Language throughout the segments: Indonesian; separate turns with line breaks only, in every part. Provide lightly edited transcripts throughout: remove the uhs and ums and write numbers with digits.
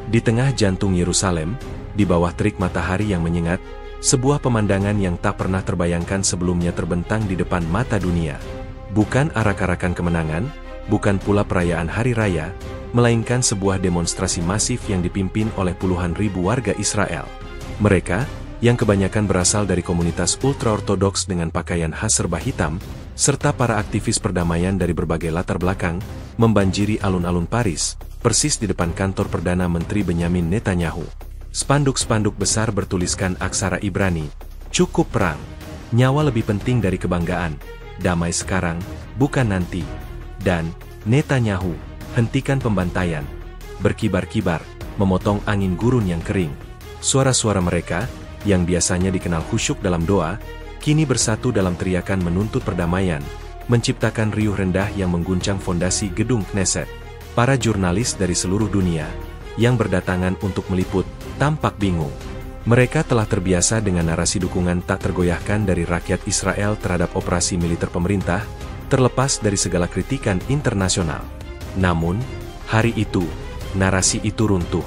Di tengah jantung Yerusalem, di bawah terik matahari yang menyengat, sebuah pemandangan yang tak pernah terbayangkan sebelumnya terbentang di depan mata dunia. Bukan arak-arakan kemenangan, bukan pula perayaan hari raya, melainkan sebuah demonstrasi masif yang dipimpin oleh puluhan ribu warga Israel. Mereka, yang kebanyakan berasal dari komunitas ultra-ortodoks dengan pakaian khas serba hitam, serta para aktivis perdamaian dari berbagai latar belakang, membanjiri alun-alun Paris, persis di depan kantor Perdana Menteri Benyamin Netanyahu. Spanduk-spanduk besar bertuliskan aksara Ibrani, "Cukup perang. Nyawa lebih penting dari kebanggaan. Damai sekarang, bukan nanti." Dan, "Netanyahu, hentikan pembantaian." Berkibar-kibar, memotong angin gurun yang kering. Suara-suara mereka, yang biasanya dikenal khusyuk dalam doa, kini bersatu dalam teriakan menuntut perdamaian, menciptakan riuh rendah yang mengguncang fondasi gedung Knesset. Para jurnalis dari seluruh dunia, yang berdatangan untuk meliput, tampak bingung. Mereka telah terbiasa dengan narasi dukungan tak tergoyahkan dari rakyat Israel terhadap operasi militer pemerintah, terlepas dari segala kritikan internasional. Namun, hari itu, narasi itu runtuh.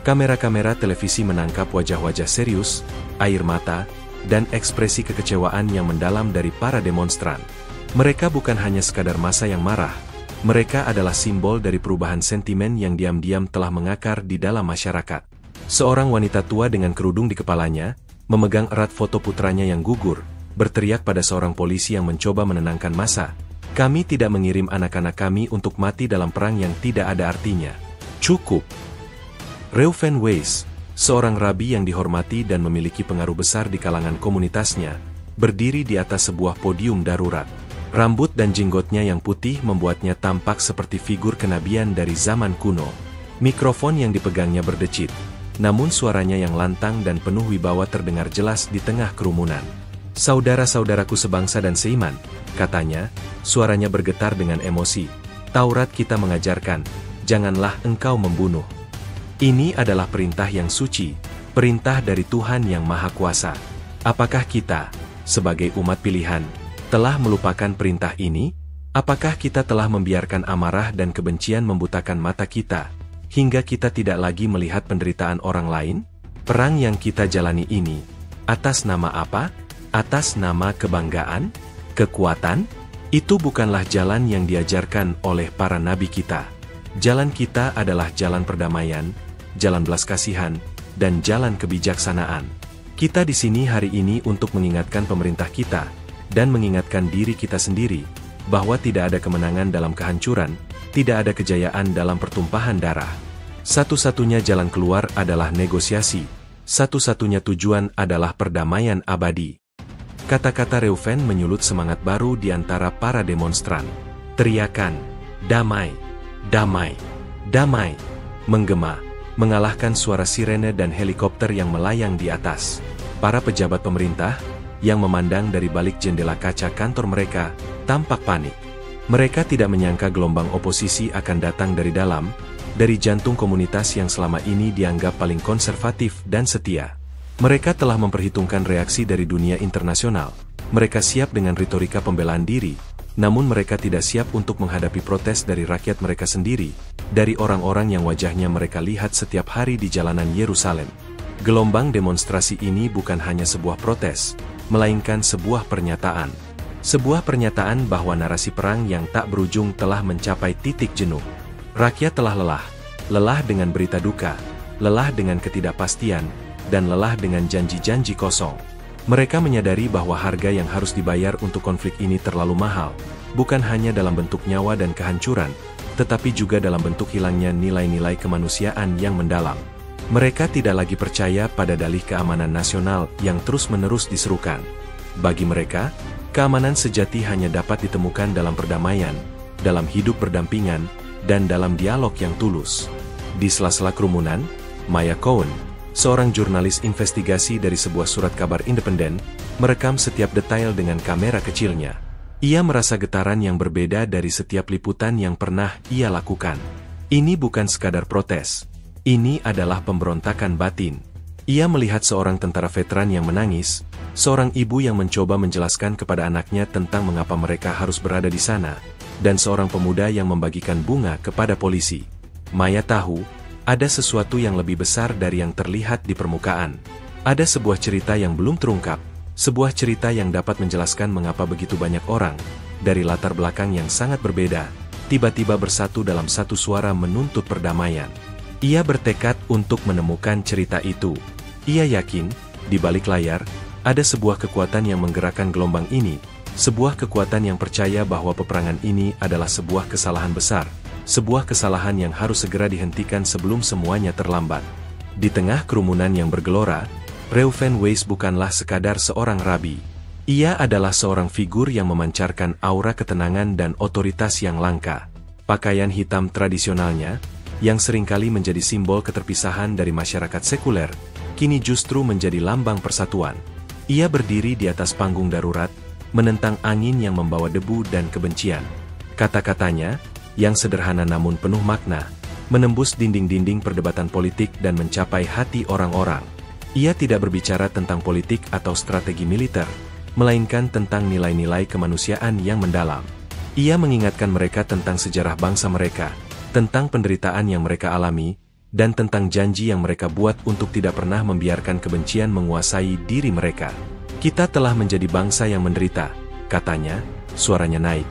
Kamera-kamera televisi menangkap wajah-wajah serius, air mata, dan ekspresi kekecewaan yang mendalam dari para demonstran. Mereka bukan hanya sekadar massa yang marah, mereka adalah simbol dari perubahan sentimen yang diam-diam telah mengakar di dalam masyarakat. Seorang wanita tua dengan kerudung di kepalanya, memegang erat foto putranya yang gugur, berteriak pada seorang polisi yang mencoba menenangkan massa, "Kami tidak mengirim anak-anak kami untuk mati dalam perang yang tidak ada artinya. Cukup." Reuven Weiss, seorang rabi yang dihormati dan memiliki pengaruh besar di kalangan komunitasnya, berdiri di atas sebuah podium darurat. Rambut dan jenggotnya yang putih membuatnya tampak seperti figur kenabian dari zaman kuno. Mikrofon yang dipegangnya berdecit, namun suaranya yang lantang dan penuh wibawa terdengar jelas di tengah kerumunan. "Saudara-saudaraku sebangsa dan seiman," katanya, suaranya bergetar dengan emosi. "Taurat kita mengajarkan, janganlah engkau membunuh. Ini adalah perintah yang suci, perintah dari Tuhan yang Maha Kuasa. Apakah kita, sebagai umat pilihan, telah melupakan perintah ini? Apakah kita telah membiarkan amarah dan kebencian membutakan mata kita, hingga kita tidak lagi melihat penderitaan orang lain? Perang yang kita jalani ini, atas nama apa? Atas nama kebanggaan? Kekuatan? Itu bukanlah jalan yang diajarkan oleh para nabi kita. Jalan kita adalah jalan perdamaian, jalan belas kasihan, dan jalan kebijaksanaan. Kita di sini hari ini untuk mengingatkan pemerintah kita, dan mengingatkan diri kita sendiri, bahwa tidak ada kemenangan dalam kehancuran, tidak ada kejayaan dalam pertumpahan darah. Satu-satunya jalan keluar adalah negosiasi, satu-satunya tujuan adalah perdamaian abadi. Kata-kata Reuven menyulut semangat baru di antara para demonstran. Teriakan, "Damai, damai, damai," menggema, mengalahkan suara sirene dan helikopter yang melayang di atas. Para pejabat pemerintah, yang memandang dari balik jendela kaca kantor mereka, tampak panik. Mereka tidak menyangka gelombang oposisi akan datang dari dalam, dari jantung komunitas yang selama ini dianggap paling konservatif dan setia. Mereka telah memperhitungkan reaksi dari dunia internasional. Mereka siap dengan retorika pembelaan diri, namun mereka tidak siap untuk menghadapi protes dari rakyat mereka sendiri, dari orang-orang yang wajahnya mereka lihat setiap hari di jalanan Yerusalem. Gelombang demonstrasi ini bukan hanya sebuah protes, melainkan sebuah pernyataan. Sebuah pernyataan bahwa narasi perang yang tak berujung telah mencapai titik jenuh. Rakyat telah lelah. Lelah dengan berita duka, lelah dengan ketidakpastian, dan lelah dengan janji-janji kosong. Mereka menyadari bahwa harga yang harus dibayar untuk konflik ini terlalu mahal, bukan hanya dalam bentuk nyawa dan kehancuran, tetapi juga dalam bentuk hilangnya nilai-nilai kemanusiaan yang mendalam. Mereka tidak lagi percaya pada dalih keamanan nasional yang terus-menerus diserukan. Bagi mereka, keamanan sejati hanya dapat ditemukan dalam perdamaian, dalam hidup berdampingan, dan dalam dialog yang tulus. Di sela-sela kerumunan, Maya Cohen, seorang jurnalis investigasi dari sebuah surat kabar independen, merekam setiap detail dengan kamera kecilnya. Ia merasa getaran yang berbeda dari setiap liputan yang pernah ia lakukan. Ini bukan sekadar protes. Ini adalah pemberontakan batin. Ia melihat seorang tentara veteran yang menangis, seorang ibu yang mencoba menjelaskan kepada anaknya tentang mengapa mereka harus berada di sana, dan seorang pemuda yang membagikan bunga kepada polisi. Maya tahu, Ada sesuatu yang lebih besar dari yang terlihat di permukaan. Ada sebuah cerita yang belum terungkap, sebuah cerita yang dapat menjelaskan mengapa begitu banyak orang, dari latar belakang yang sangat berbeda, tiba-tiba bersatu dalam satu suara menuntut perdamaian. Ia bertekad untuk menemukan cerita itu. Ia yakin, di balik layar, ada sebuah kekuatan yang menggerakkan gelombang ini, sebuah kekuatan yang percaya bahwa peperangan ini adalah sebuah kesalahan besar, sebuah kesalahan yang harus segera dihentikan sebelum semuanya terlambat. Di tengah kerumunan yang bergelora, Reuven Weiss bukanlah sekadar seorang rabi. Ia adalah seorang figur yang memancarkan aura ketenangan dan otoritas yang langka. Pakaian hitam tradisionalnya, yang seringkali menjadi simbol keterpisahan dari masyarakat sekuler, kini justru menjadi lambang persatuan. Ia berdiri di atas panggung darurat, menentang angin yang membawa debu dan kebencian. Kata-katanya, yang sederhana namun penuh makna, menembus dinding-dinding perdebatan politik dan mencapai hati orang-orang. Ia tidak berbicara tentang politik atau strategi militer, melainkan tentang nilai-nilai kemanusiaan yang mendalam. Ia mengingatkan mereka tentang sejarah bangsa mereka, tentang penderitaan yang mereka alami, dan tentang janji yang mereka buat untuk tidak pernah membiarkan kebencian menguasai diri mereka. Kita telah menjadi bangsa yang menderita, katanya, suaranya naik.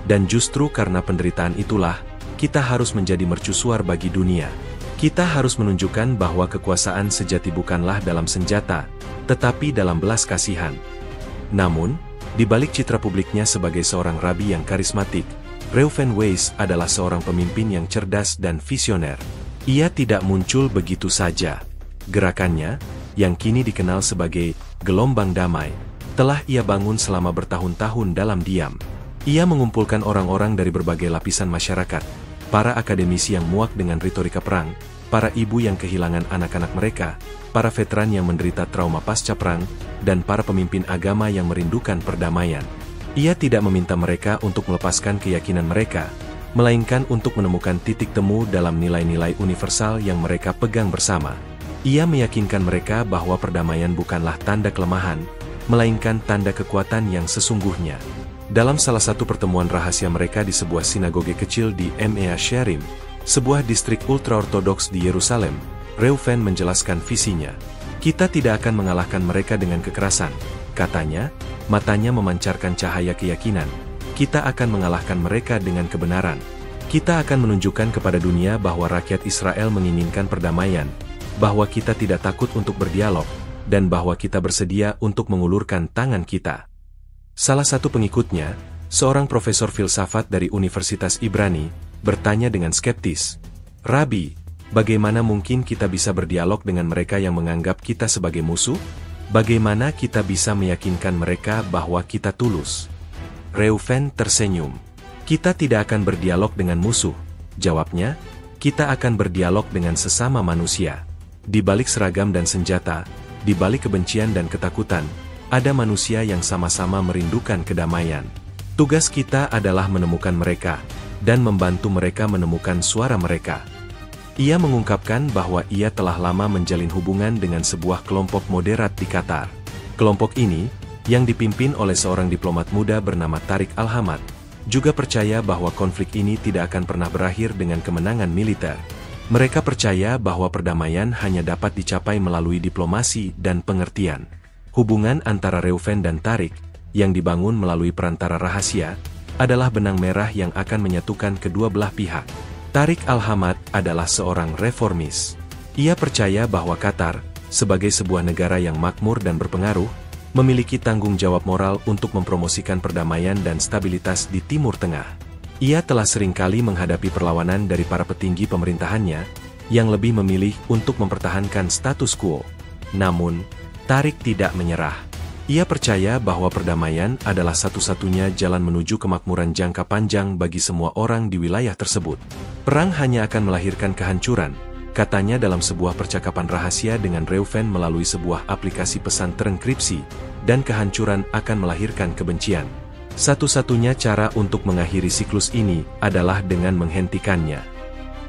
Dan justru karena penderitaan itulah, kita harus menjadi mercusuar bagi dunia. Kita harus menunjukkan bahwa kekuasaan sejati bukanlah dalam senjata, tetapi dalam belas kasihan. Namun, di balik citra publiknya sebagai seorang rabi yang karismatik, Reuven Weiss adalah seorang pemimpin yang cerdas dan visioner. Ia tidak muncul begitu saja. Gerakannya, yang kini dikenal sebagai gelombang damai, telah ia bangun selama bertahun-tahun dalam diam. Ia mengumpulkan orang-orang dari berbagai lapisan masyarakat, para akademisi yang muak dengan retorika perang, para ibu yang kehilangan anak-anak mereka, para veteran yang menderita trauma pasca perang, dan para pemimpin agama yang merindukan perdamaian. Ia tidak meminta mereka untuk melepaskan keyakinan mereka, melainkan untuk menemukan titik temu dalam nilai-nilai universal yang mereka pegang bersama. Ia meyakinkan mereka bahwa perdamaian bukanlah tanda kelemahan, melainkan tanda kekuatan yang sesungguhnya. Dalam salah satu pertemuan rahasia mereka di sebuah sinagoge kecil di Mea Shearim, sebuah distrik ultra-ortodoks di Yerusalem, Reuven menjelaskan visinya. Kita tidak akan mengalahkan mereka dengan kekerasan, katanya, matanya memancarkan cahaya keyakinan. Kita akan mengalahkan mereka dengan kebenaran. Kita akan menunjukkan kepada dunia bahwa rakyat Israel menginginkan perdamaian, bahwa kita tidak takut untuk berdialog, dan bahwa kita bersedia untuk mengulurkan tangan kita. Salah satu pengikutnya, seorang profesor filsafat dari Universitas Ibrani, bertanya dengan skeptis, "Rabi, bagaimana mungkin kita bisa berdialog dengan mereka yang menganggap kita sebagai musuh? Bagaimana kita bisa meyakinkan mereka bahwa kita tulus?" Reuven tersenyum. "Kita tidak akan berdialog dengan musuh," jawabnya, "kita akan berdialog dengan sesama manusia. Di balik seragam dan senjata, di balik kebencian dan ketakutan, ada manusia yang sama-sama merindukan kedamaian. Tugas kita adalah menemukan mereka, dan membantu mereka menemukan suara mereka." Ia mengungkapkan bahwa ia telah lama menjalin hubungan dengan sebuah kelompok moderat di Qatar. Kelompok ini, yang dipimpin oleh seorang diplomat muda bernama Tariq Al-Hamad, juga percaya bahwa konflik ini tidak akan pernah berakhir dengan kemenangan militer. Mereka percaya bahwa perdamaian hanya dapat dicapai melalui diplomasi dan pengertian. Hubungan antara Reuven dan Tariq, yang dibangun melalui perantara rahasia, adalah benang merah yang akan menyatukan kedua belah pihak. Tariq Al-Hamad adalah seorang reformis. Ia percaya bahwa Qatar, sebagai sebuah negara yang makmur dan berpengaruh, memiliki tanggung jawab moral untuk mempromosikan perdamaian dan stabilitas di Timur Tengah. Ia telah seringkali menghadapi perlawanan dari para petinggi pemerintahannya, yang lebih memilih untuk mempertahankan status quo. Namun, Tariq tidak menyerah. Ia percaya bahwa perdamaian adalah satu-satunya jalan menuju kemakmuran jangka panjang bagi semua orang di wilayah tersebut. "Perang hanya akan melahirkan kehancuran," katanya dalam sebuah percakapan rahasia dengan Reuven melalui sebuah aplikasi pesan terenkripsi, "dan kehancuran akan melahirkan kebencian. Satu-satunya cara untuk mengakhiri siklus ini adalah dengan menghentikannya."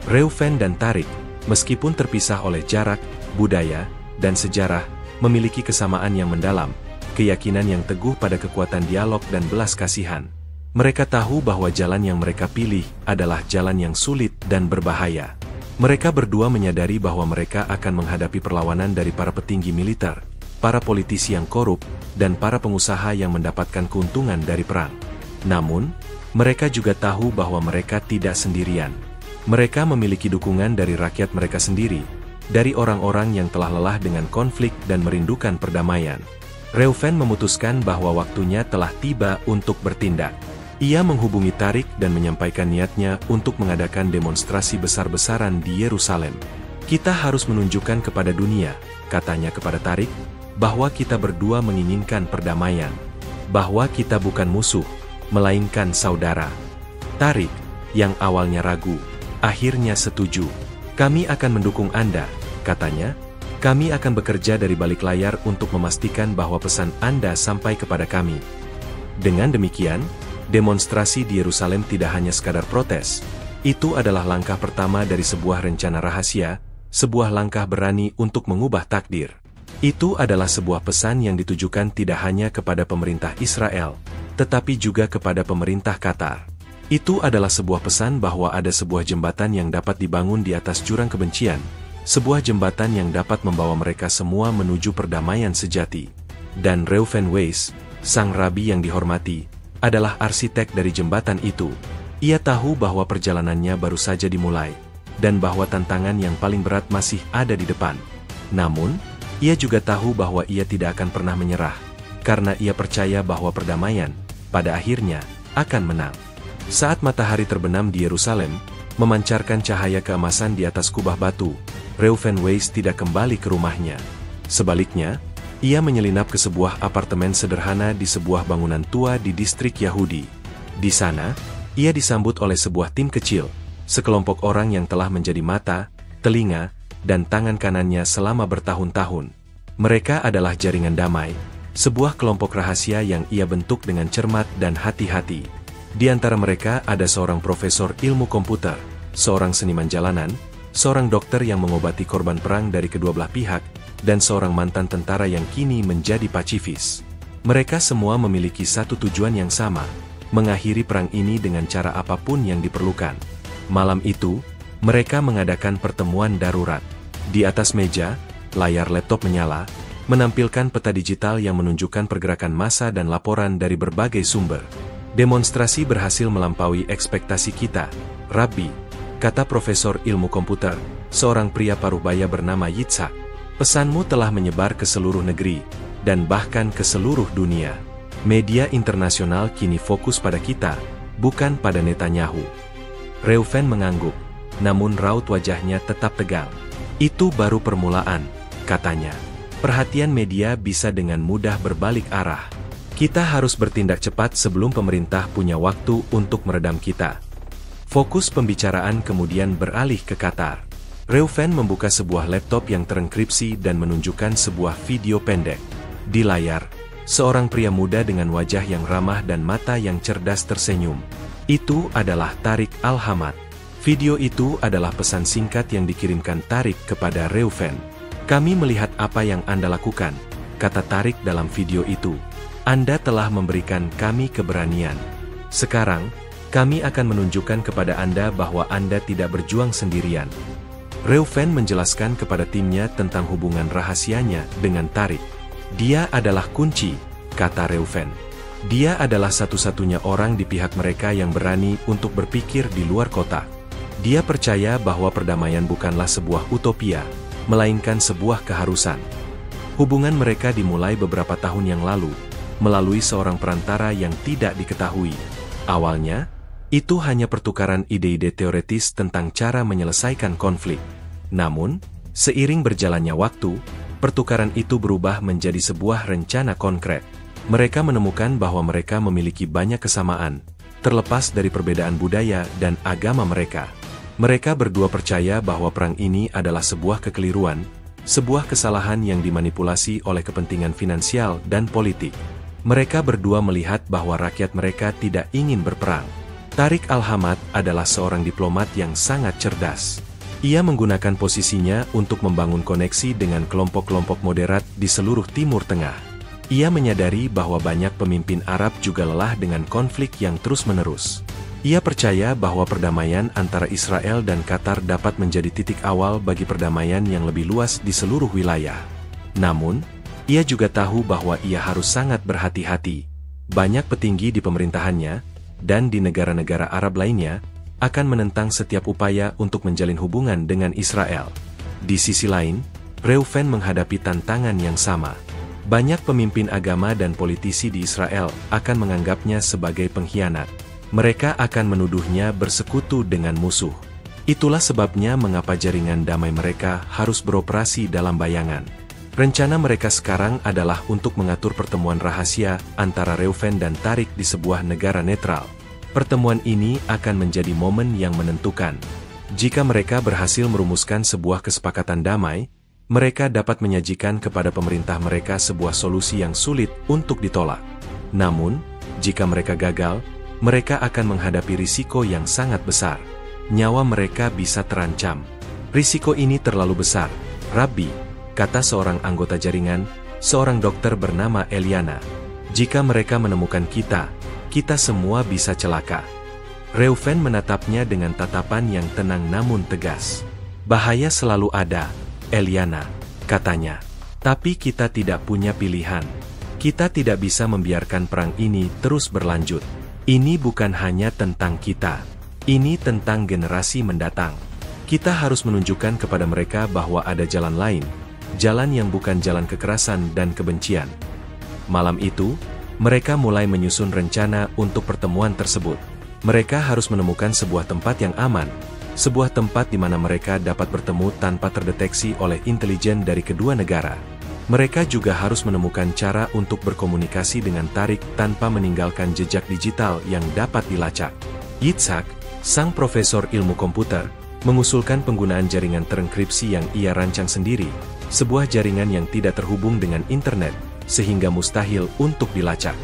Reuven dan Tariq, meskipun terpisah oleh jarak, budaya, dan sejarah, memiliki kesamaan yang mendalam, keyakinan yang teguh pada kekuatan dialog dan belas kasihan. Mereka tahu bahwa jalan yang mereka pilih adalah jalan yang sulit dan berbahaya. Mereka berdua menyadari bahwa mereka akan menghadapi perlawanan dari para petinggi militer, para politisi yang korup, dan para pengusaha yang mendapatkan keuntungan dari perang. Namun, mereka juga tahu bahwa mereka tidak sendirian. Mereka memiliki dukungan dari rakyat mereka sendiri, dari orang-orang yang telah lelah dengan konflik dan merindukan perdamaian. Reuven memutuskan bahwa waktunya telah tiba untuk bertindak. Ia menghubungi Tariq dan menyampaikan niatnya untuk mengadakan demonstrasi besar-besaran di Yerusalem. Kita harus menunjukkan kepada dunia, katanya kepada Tariq, bahwa kita berdua menginginkan perdamaian. Bahwa kita bukan musuh, melainkan saudara. Tariq, yang awalnya ragu, akhirnya setuju. Kami akan mendukung Anda, katanya. Kami akan bekerja dari balik layar untuk memastikan bahwa pesan Anda sampai kepada kami. Dengan demikian, demonstrasi di Yerusalem tidak hanya sekadar protes. Itu adalah langkah pertama dari sebuah rencana rahasia, sebuah langkah berani untuk mengubah takdir. Itu adalah sebuah pesan yang ditujukan tidak hanya kepada pemerintah Israel, tetapi juga kepada pemerintah Qatar. Itu adalah sebuah pesan bahwa ada sebuah jembatan yang dapat dibangun di atas jurang kebencian, sebuah jembatan yang dapat membawa mereka semua menuju perdamaian sejati. Dan Reuven Weiss, sang rabi yang dihormati, adalah arsitek dari jembatan itu. Ia tahu bahwa perjalanannya baru saja dimulai, dan bahwa tantangan yang paling berat masih ada di depan. Namun, ia juga tahu bahwa ia tidak akan pernah menyerah, karena ia percaya bahwa perdamaian, pada akhirnya, akan menang. Saat matahari terbenam di Yerusalem, memancarkan cahaya keemasan di atas kubah batu, Reuven Weiss tidak kembali ke rumahnya. Sebaliknya, ia menyelinap ke sebuah apartemen sederhana di sebuah bangunan tua di distrik Yahudi. Di sana, ia disambut oleh sebuah tim kecil, sekelompok orang yang telah menjadi mata, telinga, dan tangan kanannya selama bertahun-tahun. Mereka adalah jaringan damai, sebuah kelompok rahasia yang ia bentuk dengan cermat dan hati-hati. Di antara mereka ada seorang profesor ilmu komputer, seorang seniman jalanan, seorang dokter yang mengobati korban perang dari kedua belah pihak, dan seorang mantan tentara yang kini menjadi pacifis. Mereka semua memiliki satu tujuan yang sama, mengakhiri perang ini dengan cara apapun yang diperlukan. Malam itu, mereka mengadakan pertemuan darurat. Di atas meja, layar laptop menyala, menampilkan peta digital yang menunjukkan pergerakan massa dan laporan dari berbagai sumber. Demonstrasi berhasil melampaui ekspektasi kita, Rabbi, kata profesor ilmu komputer, seorang pria paruh baya bernama Yitzhak. Pesanmu telah menyebar ke seluruh negeri, dan bahkan ke seluruh dunia. Media internasional kini fokus pada kita, bukan pada Netanyahu. Reuven mengangguk, namun raut wajahnya tetap tegang. Itu baru permulaan, katanya. Perhatian media bisa dengan mudah berbalik arah. Kita harus bertindak cepat sebelum pemerintah punya waktu untuk meredam kita. Fokus pembicaraan kemudian beralih ke Qatar. Reuven membuka sebuah laptop yang terenkripsi dan menunjukkan sebuah video pendek. Di layar, seorang pria muda dengan wajah yang ramah dan mata yang cerdas tersenyum. Itu adalah Tariq Al-Hamad. Video itu adalah pesan singkat yang dikirimkan Tariq kepada Reuven. Kami melihat apa yang Anda lakukan, kata Tariq dalam video itu. Anda telah memberikan kami keberanian. Sekarang, kami akan menunjukkan kepada Anda bahwa Anda tidak berjuang sendirian. Reuven menjelaskan kepada timnya tentang hubungan rahasianya dengan Tariq. Dia adalah kunci, kata Reuven. Dia adalah satu-satunya orang di pihak mereka yang berani untuk berpikir di luar kotak. Dia percaya bahwa perdamaian bukanlah sebuah utopia, melainkan sebuah keharusan. Hubungan mereka dimulai beberapa tahun yang lalu, melalui seorang perantara yang tidak diketahui. Awalnya, itu hanya pertukaran ide-ide teoretis tentang cara menyelesaikan konflik. Namun, seiring berjalannya waktu, pertukaran itu berubah menjadi sebuah rencana konkret. Mereka menemukan bahwa mereka memiliki banyak kesamaan, terlepas dari perbedaan budaya dan agama mereka. Mereka berdua percaya bahwa perang ini adalah sebuah kekeliruan, sebuah kesalahan yang dimanipulasi oleh kepentingan finansial dan politik. Mereka berdua melihat bahwa rakyat mereka tidak ingin berperang. Tariq Al-Hamad adalah seorang diplomat yang sangat cerdas. Ia menggunakan posisinya untuk membangun koneksi dengan kelompok-kelompok moderat di seluruh Timur Tengah. Ia menyadari bahwa banyak pemimpin Arab juga lelah dengan konflik yang terus-menerus. Ia percaya bahwa perdamaian antara Israel dan Qatar dapat menjadi titik awal bagi perdamaian yang lebih luas di seluruh wilayah. Namun, ia juga tahu bahwa ia harus sangat berhati-hati. Banyak petinggi di pemerintahannya, dan di negara-negara Arab lainnya, akan menentang setiap upaya untuk menjalin hubungan dengan Israel. Di sisi lain, Reuven menghadapi tantangan yang sama. Banyak pemimpin agama dan politisi di Israel akan menganggapnya sebagai pengkhianat. Mereka akan menuduhnya bersekutu dengan musuh. Itulah sebabnya mengapa jaringan damai mereka harus beroperasi dalam bayangan. Rencana mereka sekarang adalah untuk mengatur pertemuan rahasia antara Reuven dan Tariq di sebuah negara netral. Pertemuan ini akan menjadi momen yang menentukan. Jika mereka berhasil merumuskan sebuah kesepakatan damai, mereka dapat menyajikan kepada pemerintah mereka sebuah solusi yang sulit untuk ditolak. Namun, jika mereka gagal, mereka akan menghadapi risiko yang sangat besar. Nyawa mereka bisa terancam. Risiko ini terlalu besar, Rabbi, kata seorang anggota jaringan, seorang dokter bernama Eliana. Jika mereka menemukan kita semua bisa celaka. Reuven menatapnya dengan tatapan yang tenang namun tegas. Bahaya selalu ada, Eliana, katanya. Tapi kita tidak punya pilihan. Kita tidak bisa membiarkan perang ini terus berlanjut. Ini bukan hanya tentang kita. Ini tentang generasi mendatang. Kita harus menunjukkan kepada mereka bahwa ada jalan lain. Jalan yang bukan jalan kekerasan dan kebencian. Malam itu, mereka mulai menyusun rencana untuk pertemuan tersebut. Mereka harus menemukan sebuah tempat yang aman. Sebuah tempat di mana mereka dapat bertemu tanpa terdeteksi oleh intelijen dari kedua negara. Mereka juga harus menemukan cara untuk berkomunikasi dengan Tariq tanpa meninggalkan jejak digital yang dapat dilacak. Yitzhak, sang profesor ilmu komputer, mengusulkan penggunaan jaringan terenkripsi yang ia rancang sendiri, sebuah jaringan yang tidak terhubung dengan internet, sehingga mustahil untuk dilacak.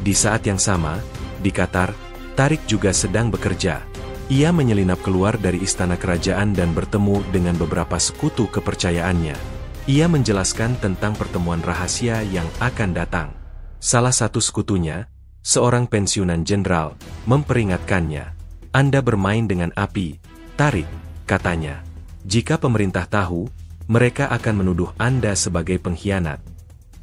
Di saat yang sama, di Qatar, Tariq juga sedang bekerja. Ia menyelinap keluar dari istana kerajaan dan bertemu dengan beberapa sekutu kepercayaannya. Ia menjelaskan tentang pertemuan rahasia yang akan datang. Salah satu sekutunya, seorang pensiunan jenderal, memperingatkannya. Anda bermain dengan api, Tariq, katanya. Jika pemerintah tahu, mereka akan menuduh Anda sebagai pengkhianat.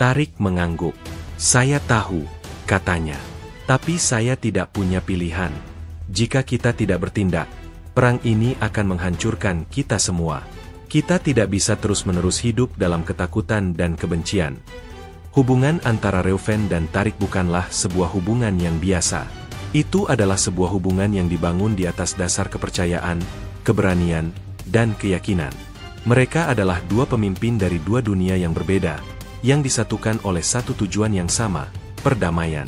Tariq mengangguk. Saya tahu, katanya. Tapi saya tidak punya pilihan. Jika kita tidak bertindak, perang ini akan menghancurkan kita semua. Kita tidak bisa terus-menerus hidup dalam ketakutan dan kebencian. Hubungan antara Reuven dan Tariq bukanlah sebuah hubungan yang biasa. Itu adalah sebuah hubungan yang dibangun di atas dasar kepercayaan, keberanian, dan keyakinan. Mereka adalah dua pemimpin dari dua dunia yang berbeda, yang disatukan oleh satu tujuan yang sama, perdamaian.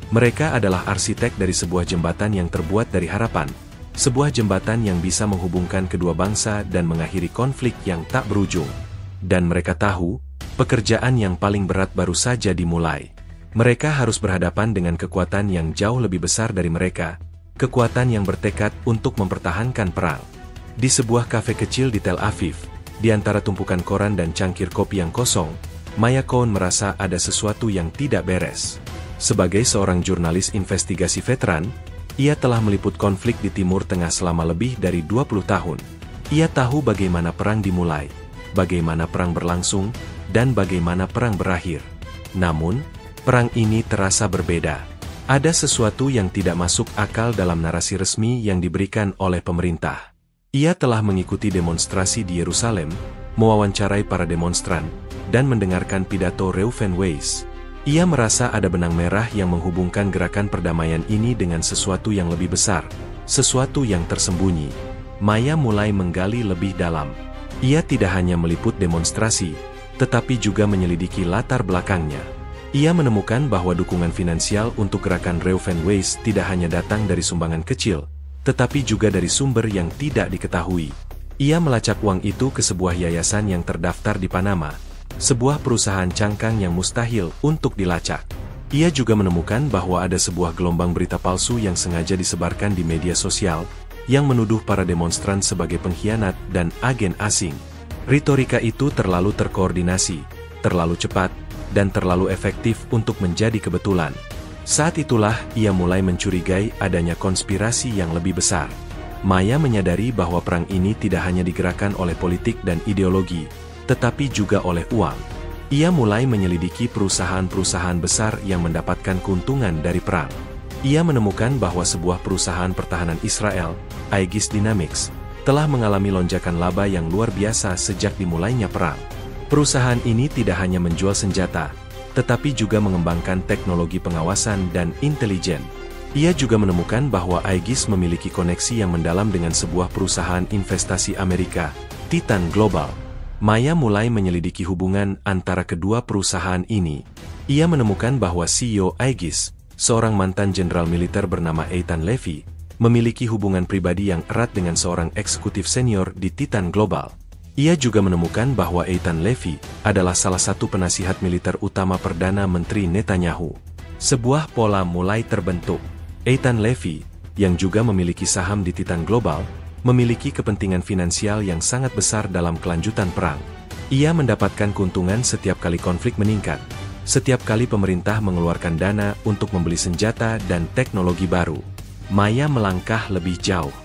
Mereka adalah arsitek dari sebuah jembatan yang terbuat dari harapan. Sebuah jembatan yang bisa menghubungkan kedua bangsa dan mengakhiri konflik yang tak berujung. Dan mereka tahu, pekerjaan yang paling berat baru saja dimulai. Mereka harus berhadapan dengan kekuatan yang jauh lebih besar dari mereka, kekuatan yang bertekad untuk mempertahankan perang. Di sebuah kafe kecil di Tel Aviv, di antara tumpukan koran dan cangkir kopi yang kosong, Maya Cohn merasa ada sesuatu yang tidak beres. Sebagai seorang jurnalis investigasi veteran, ia telah meliput konflik di Timur Tengah selama lebih dari 20 tahun. Ia tahu bagaimana perang dimulai, bagaimana perang berlangsung, dan bagaimana perang berakhir. Namun, perang ini terasa berbeda. Ada sesuatu yang tidak masuk akal dalam narasi resmi yang diberikan oleh pemerintah. Ia telah mengikuti demonstrasi di Yerusalem, mewawancarai para demonstran, dan mendengarkan pidato Reuven Weiss. Ia merasa ada benang merah yang menghubungkan gerakan perdamaian ini dengan sesuatu yang lebih besar, sesuatu yang tersembunyi. Maya mulai menggali lebih dalam. Ia tidak hanya meliput demonstrasi, tetapi juga menyelidiki latar belakangnya. Ia menemukan bahwa dukungan finansial untuk gerakan Reuven Weiss tidak hanya datang dari sumbangan kecil, tetapi juga dari sumber yang tidak diketahui. Ia melacak uang itu ke sebuah yayasan yang terdaftar di Panama, sebuah perusahaan cangkang yang mustahil untuk dilacak. Ia juga menemukan bahwa ada sebuah gelombang berita palsu yang sengaja disebarkan di media sosial, yang menuduh para demonstran sebagai pengkhianat dan agen asing. Retorika itu terlalu terkoordinasi, terlalu cepat, dan terlalu efektif untuk menjadi kebetulan. Saat itulah ia mulai mencurigai adanya konspirasi yang lebih besar. Maya menyadari bahwa perang ini tidak hanya digerakkan oleh politik dan ideologi, tetapi juga oleh uang. Ia mulai menyelidiki perusahaan-perusahaan besar yang mendapatkan keuntungan dari perang. Ia menemukan bahwa sebuah perusahaan pertahanan Israel, Aegis Dynamics, telah mengalami lonjakan laba yang luar biasa sejak dimulainya perang. Perusahaan ini tidak hanya menjual senjata, tetapi juga mengembangkan teknologi pengawasan dan intelijen. Ia juga menemukan bahwa Aegis memiliki koneksi yang mendalam dengan sebuah perusahaan investasi Amerika, Titan Global. Maya mulai menyelidiki hubungan antara kedua perusahaan ini. Ia menemukan bahwa CEO Aegis, seorang mantan jenderal militer bernama Eitan Levy, memiliki hubungan pribadi yang erat dengan seorang eksekutif senior di Titan Global. Ia juga menemukan bahwa Eitan Levy adalah salah satu penasihat militer utama Perdana Menteri Netanyahu. Sebuah pola mulai terbentuk. Eitan Levy, yang juga memiliki saham di Titan Global, memiliki kepentingan finansial yang sangat besar dalam kelanjutan perang. Ia mendapatkan keuntungan setiap kali konflik meningkat, setiap kali pemerintah mengeluarkan dana untuk membeli senjata dan teknologi baru. Maya melangkah lebih jauh.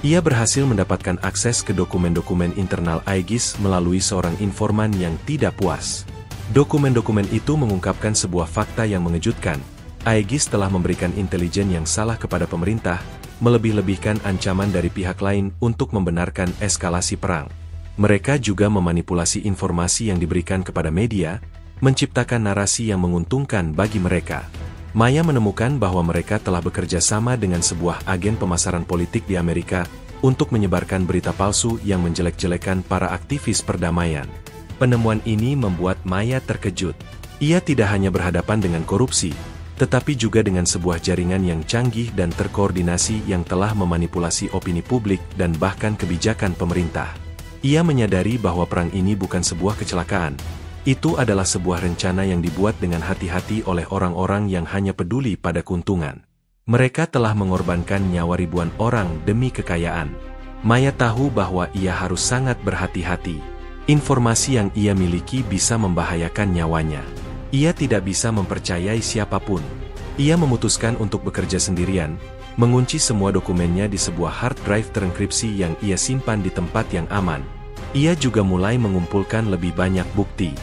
Ia berhasil mendapatkan akses ke dokumen-dokumen internal Aegis melalui seorang informan yang tidak puas. Dokumen-dokumen itu mengungkapkan sebuah fakta yang mengejutkan. Aegis telah memberikan intelijen yang salah kepada pemerintah, melebih-lebihkan ancaman dari pihak lain untuk membenarkan eskalasi perang. Mereka juga memanipulasi informasi yang diberikan kepada media, menciptakan narasi yang menguntungkan bagi mereka. Maya menemukan bahwa mereka telah bekerja sama dengan sebuah agen pemasaran politik di Amerika untuk menyebarkan berita palsu yang menjelek-jelekan para aktivis perdamaian. Penemuan ini membuat Maya terkejut. Ia tidak hanya berhadapan dengan korupsi, tetapi juga dengan sebuah jaringan yang canggih dan terkoordinasi yang telah memanipulasi opini publik dan bahkan kebijakan pemerintah. Ia menyadari bahwa perang ini bukan sebuah kecelakaan. Itu adalah sebuah rencana yang dibuat dengan hati-hati oleh orang-orang yang hanya peduli pada keuntungan. Mereka telah mengorbankan nyawa ribuan orang demi kekayaan. Maya tahu bahwa ia harus sangat berhati-hati. Informasi yang ia miliki bisa membahayakan nyawanya. Ia tidak bisa mempercayai siapapun. Ia memutuskan untuk bekerja sendirian, mengunci semua dokumennya di sebuah hard drive terenkripsi yang ia simpan di tempat yang aman. Ia juga mulai mengumpulkan lebih banyak bukti.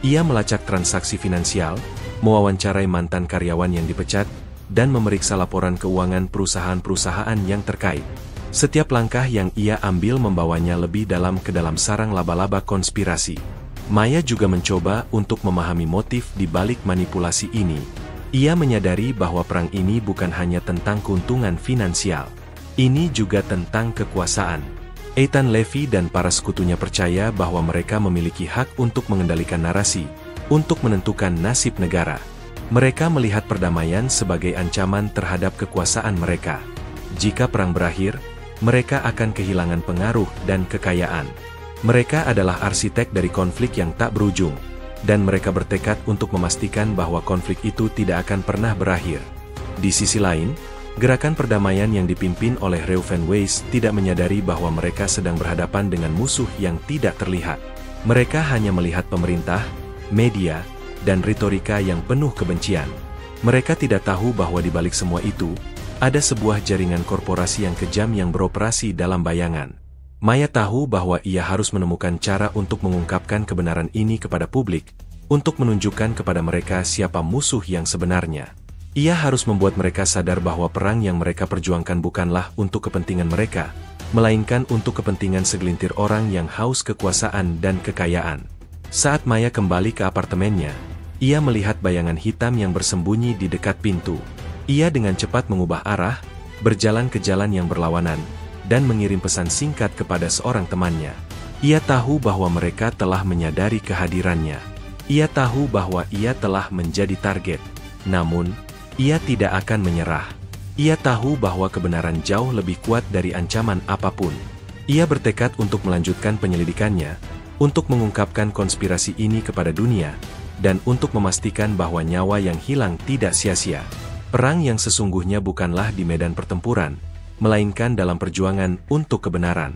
Ia melacak transaksi finansial, mewawancarai mantan karyawan yang dipecat, dan memeriksa laporan keuangan perusahaan-perusahaan yang terkait. Setiap langkah yang ia ambil membawanya lebih dalam ke dalam sarang laba-laba konspirasi. Maya juga mencoba untuk memahami motif di balik manipulasi ini. Ia menyadari bahwa perang ini bukan hanya tentang keuntungan finansial. Ini juga tentang kekuasaan. Eitan Levy dan para sekutunya percaya bahwa mereka memiliki hak untuk mengendalikan narasi, untuk menentukan nasib negara. Mereka melihat perdamaian sebagai ancaman terhadap kekuasaan mereka. Jika perang berakhir, mereka akan kehilangan pengaruh dan kekayaan. Mereka adalah arsitek dari konflik yang tak berujung, dan mereka bertekad untuk memastikan bahwa konflik itu tidak akan pernah berakhir. Di sisi lain, gerakan perdamaian yang dipimpin oleh Reuven Weiss tidak menyadari bahwa mereka sedang berhadapan dengan musuh yang tidak terlihat. Mereka hanya melihat pemerintah, media, dan retorika yang penuh kebencian. Mereka tidak tahu bahwa di balik semua itu, ada sebuah jaringan korporasi yang kejam yang beroperasi dalam bayangan. Maya tahu bahwa ia harus menemukan cara untuk mengungkapkan kebenaran ini kepada publik, untuk menunjukkan kepada mereka siapa musuh yang sebenarnya. Ia harus membuat mereka sadar bahwa perang yang mereka perjuangkan bukanlah untuk kepentingan mereka, melainkan untuk kepentingan segelintir orang yang haus kekuasaan dan kekayaan. Saat Maya kembali ke apartemennya, ia melihat bayangan hitam yang bersembunyi di dekat pintu. Ia dengan cepat mengubah arah, berjalan ke jalan yang berlawanan, dan mengirim pesan singkat kepada seorang temannya. Ia tahu bahwa mereka telah menyadari kehadirannya. Ia tahu bahwa ia telah menjadi target. Namun, ia tidak akan menyerah. Ia tahu bahwa kebenaran jauh lebih kuat dari ancaman apapun. Ia bertekad untuk melanjutkan penyelidikannya, untuk mengungkapkan konspirasi ini kepada dunia, dan untuk memastikan bahwa nyawa yang hilang tidak sia-sia. Perang yang sesungguhnya bukanlah di medan pertempuran, melainkan dalam perjuangan untuk kebenaran.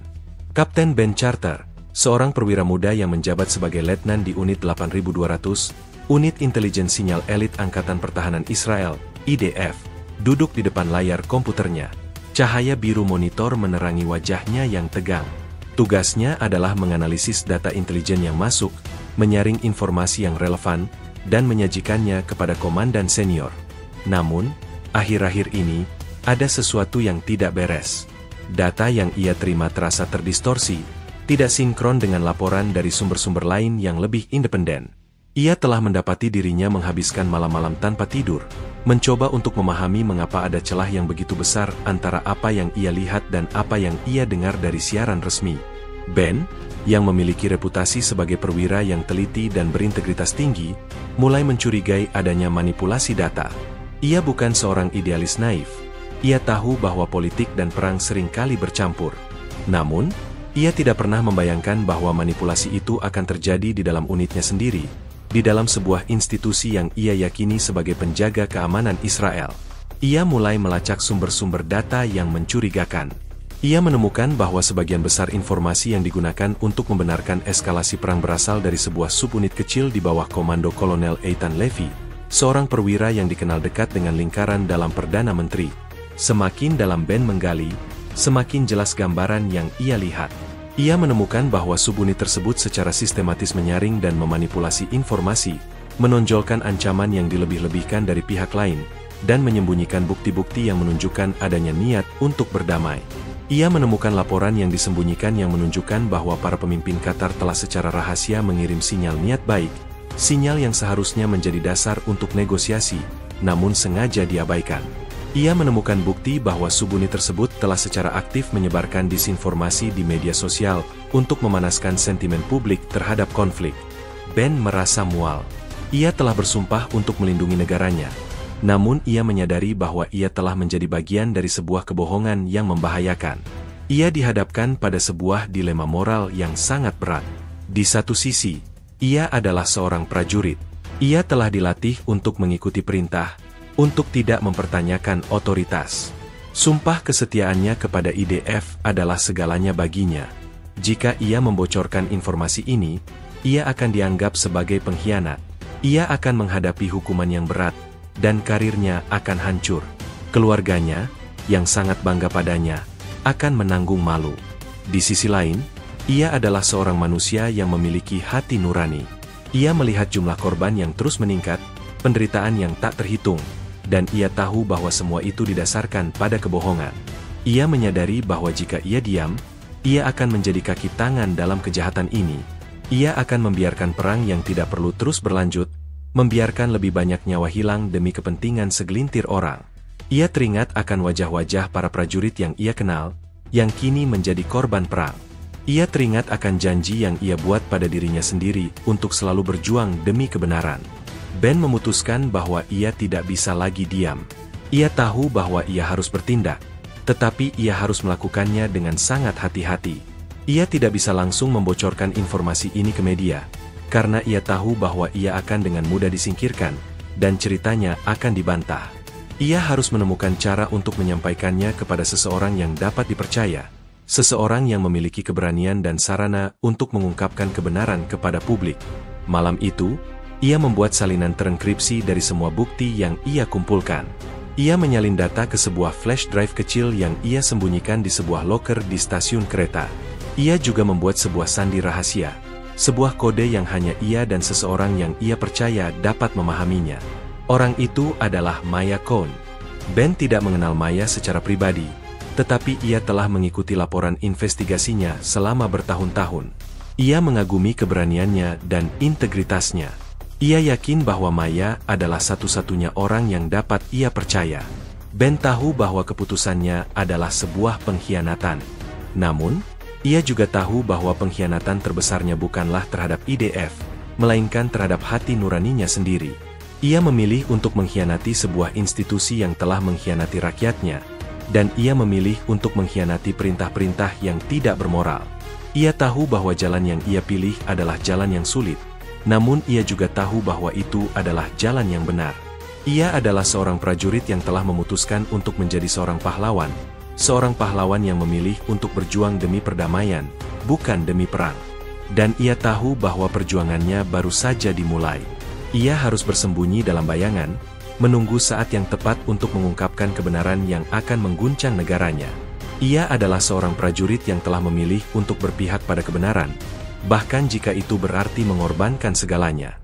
Kapten Ben Charter, seorang perwira muda yang menjabat sebagai letnan di unit 8200, unit intelijen sinyal elit Angkatan Pertahanan Israel, IDF, duduk di depan layar komputernya. Cahaya biru monitor menerangi wajahnya yang tegang. Tugasnya adalah menganalisis data intelijen yang masuk, menyaring informasi yang relevan, dan menyajikannya kepada komandan senior. Namun, akhir-akhir ini, ada sesuatu yang tidak beres. Data yang ia terima terasa terdistorsi, tidak sinkron dengan laporan dari sumber-sumber lain yang lebih independen. Ia telah mendapati dirinya menghabiskan malam-malam tanpa tidur, mencoba untuk memahami mengapa ada celah yang begitu besar antara apa yang ia lihat dan apa yang ia dengar dari siaran resmi. Ben, yang memiliki reputasi sebagai perwira yang teliti dan berintegritas tinggi, mulai mencurigai adanya manipulasi data. Ia bukan seorang idealis naif. Ia tahu bahwa politik dan perang seringkali bercampur. Namun, ia tidak pernah membayangkan bahwa manipulasi itu akan terjadi di dalam unitnya sendiri, di dalam sebuah institusi yang ia yakini sebagai penjaga keamanan Israel. Ia mulai melacak sumber-sumber data yang mencurigakan. Ia menemukan bahwa sebagian besar informasi yang digunakan untuk membenarkan eskalasi perang berasal dari sebuah subunit kecil di bawah komando Kolonel Eitan Levy, seorang perwira yang dikenal dekat dengan lingkaran dalam Perdana Menteri. Semakin dalam Ben menggali, semakin jelas gambaran yang ia lihat. Ia menemukan bahwa subunit tersebut secara sistematis menyaring dan memanipulasi informasi, menonjolkan ancaman yang dilebih-lebihkan dari pihak lain, dan menyembunyikan bukti-bukti yang menunjukkan adanya niat untuk berdamai. Ia menemukan laporan yang disembunyikan yang menunjukkan bahwa para pemimpin Qatar telah secara rahasia mengirim sinyal niat baik, sinyal yang seharusnya menjadi dasar untuk negosiasi, namun sengaja diabaikan. Ia menemukan bukti bahwa subunit tersebut telah secara aktif menyebarkan disinformasi di media sosial untuk memanaskan sentimen publik terhadap konflik. Ben merasa mual. Ia telah bersumpah untuk melindungi negaranya. Namun ia menyadari bahwa ia telah menjadi bagian dari sebuah kebohongan yang membahayakan. Ia dihadapkan pada sebuah dilema moral yang sangat berat. Di satu sisi, ia adalah seorang prajurit. Ia telah dilatih untuk mengikuti perintah, untuk tidak mempertanyakan otoritas. Sumpah kesetiaannya kepada IDF adalah segalanya baginya. Jika ia membocorkan informasi ini, ia akan dianggap sebagai pengkhianat. Ia akan menghadapi hukuman yang berat, dan karirnya akan hancur. Keluarganya, yang sangat bangga padanya, akan menanggung malu. Di sisi lain, ia adalah seorang manusia yang memiliki hati nurani. Ia melihat jumlah korban yang terus meningkat, penderitaan yang tak terhitung, dan ia tahu bahwa semua itu didasarkan pada kebohongan. Ia menyadari bahwa jika ia diam, ia akan menjadi kaki tangan dalam kejahatan ini. Ia akan membiarkan perang yang tidak perlu terus berlanjut, membiarkan lebih banyak nyawa hilang demi kepentingan segelintir orang. Ia teringat akan wajah-wajah para prajurit yang ia kenal, yang kini menjadi korban perang. Ia teringat akan janji yang ia buat pada dirinya sendiri untuk selalu berjuang demi kebenaran. Ben memutuskan bahwa ia tidak bisa lagi diam. Ia tahu bahwa ia harus bertindak, tetapi ia harus melakukannya dengan sangat hati-hati. Ia tidak bisa langsung membocorkan informasi ini ke media, karena ia tahu bahwa ia akan dengan mudah disingkirkan, dan ceritanya akan dibantah. Ia harus menemukan cara untuk menyampaikannya kepada seseorang yang dapat dipercaya, seseorang yang memiliki keberanian dan sarana untuk mengungkapkan kebenaran kepada publik. Malam itu, ia membuat salinan terenkripsi dari semua bukti yang ia kumpulkan. Ia menyalin data ke sebuah flash drive kecil yang ia sembunyikan di sebuah loker di stasiun kereta. Ia juga membuat sebuah sandi rahasia, sebuah kode yang hanya ia dan seseorang yang ia percaya dapat memahaminya. Orang itu adalah Maya Cohn. Ben tidak mengenal Maya secara pribadi, tetapi ia telah mengikuti laporan investigasinya selama bertahun-tahun. Ia mengagumi keberaniannya dan integritasnya. Ia yakin bahwa Maya adalah satu-satunya orang yang dapat ia percaya. Ben tahu bahwa keputusannya adalah sebuah pengkhianatan. Namun, ia juga tahu bahwa pengkhianatan terbesarnya bukanlah terhadap IDF, melainkan terhadap hati nuraninya sendiri. Ia memilih untuk mengkhianati sebuah institusi yang telah mengkhianati rakyatnya, dan ia memilih untuk mengkhianati perintah-perintah yang tidak bermoral. Ia tahu bahwa jalan yang ia pilih adalah jalan yang sulit, namun ia juga tahu bahwa itu adalah jalan yang benar. Ia adalah seorang prajurit yang telah memutuskan untuk menjadi seorang pahlawan yang memilih untuk berjuang demi perdamaian, bukan demi perang. Dan ia tahu bahwa perjuangannya baru saja dimulai. Ia harus bersembunyi dalam bayangan, menunggu saat yang tepat untuk mengungkapkan kebenaran yang akan mengguncang negaranya. Ia adalah seorang prajurit yang telah memilih untuk berpihak pada kebenaran, bahkan jika itu berarti mengorbankan segalanya.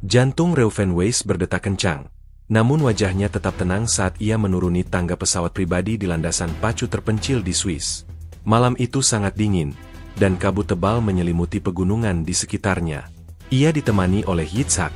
Jantung Reuven Weiss berdetak kencang, namun wajahnya tetap tenang saat ia menuruni tangga pesawat pribadi di landasan pacu terpencil di Swiss. Malam itu sangat dingin, dan kabut tebal menyelimuti pegunungan di sekitarnya. Ia ditemani oleh Yitzhak,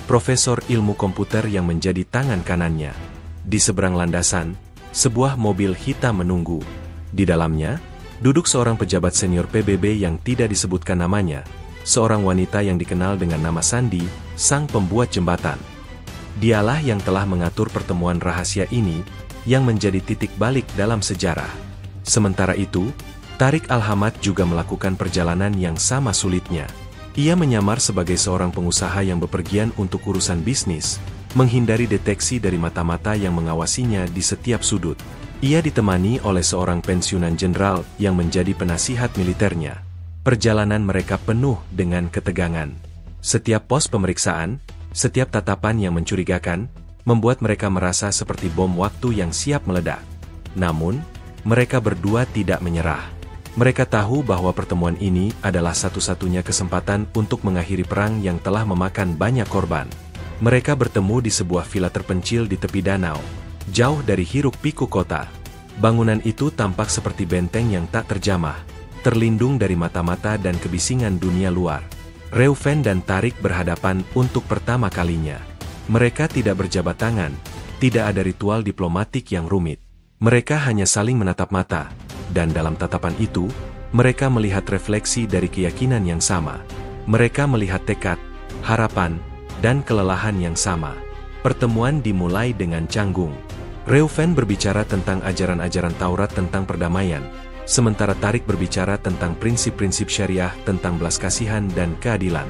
profesor ilmu komputer yang menjadi tangan kanannya. Di seberang landasan, sebuah mobil hitam menunggu. Di dalamnya, duduk seorang pejabat senior PBB yang tidak disebutkan namanya, seorang wanita yang dikenal dengan nama Sandy, sang pembuat jembatan. Dialah yang telah mengatur pertemuan rahasia ini, yang menjadi titik balik dalam sejarah. Sementara itu, Tariq Al-Hamad juga melakukan perjalanan yang sama sulitnya. Ia menyamar sebagai seorang pengusaha yang bepergian untuk urusan bisnis, menghindari deteksi dari mata-mata yang mengawasinya di setiap sudut. Ia ditemani oleh seorang pensiunan jenderal yang menjadi penasihat militernya. Perjalanan mereka penuh dengan ketegangan. Setiap pos pemeriksaan, setiap tatapan yang mencurigakan, membuat mereka merasa seperti bom waktu yang siap meledak. Namun, mereka berdua tidak menyerah. Mereka tahu bahwa pertemuan ini adalah satu-satunya kesempatan untuk mengakhiri perang yang telah memakan banyak korban. Mereka bertemu di sebuah villa terpencil di tepi danau, jauh dari hiruk-pikuk kota. Bangunan itu tampak seperti benteng yang tak terjamah, terlindung dari mata-mata dan kebisingan dunia luar. Reuven dan Tariq berhadapan untuk pertama kalinya. Mereka tidak berjabat tangan, tidak ada ritual diplomatik yang rumit. Mereka hanya saling menatap mata, dan dalam tatapan itu, mereka melihat refleksi dari keyakinan yang sama. Mereka melihat tekad, harapan, dan kelelahan yang sama. Pertemuan dimulai dengan canggung. Reuven berbicara tentang ajaran-ajaran Taurat tentang perdamaian, sementara Tariq berbicara tentang prinsip-prinsip syariah tentang belas kasihan dan keadilan.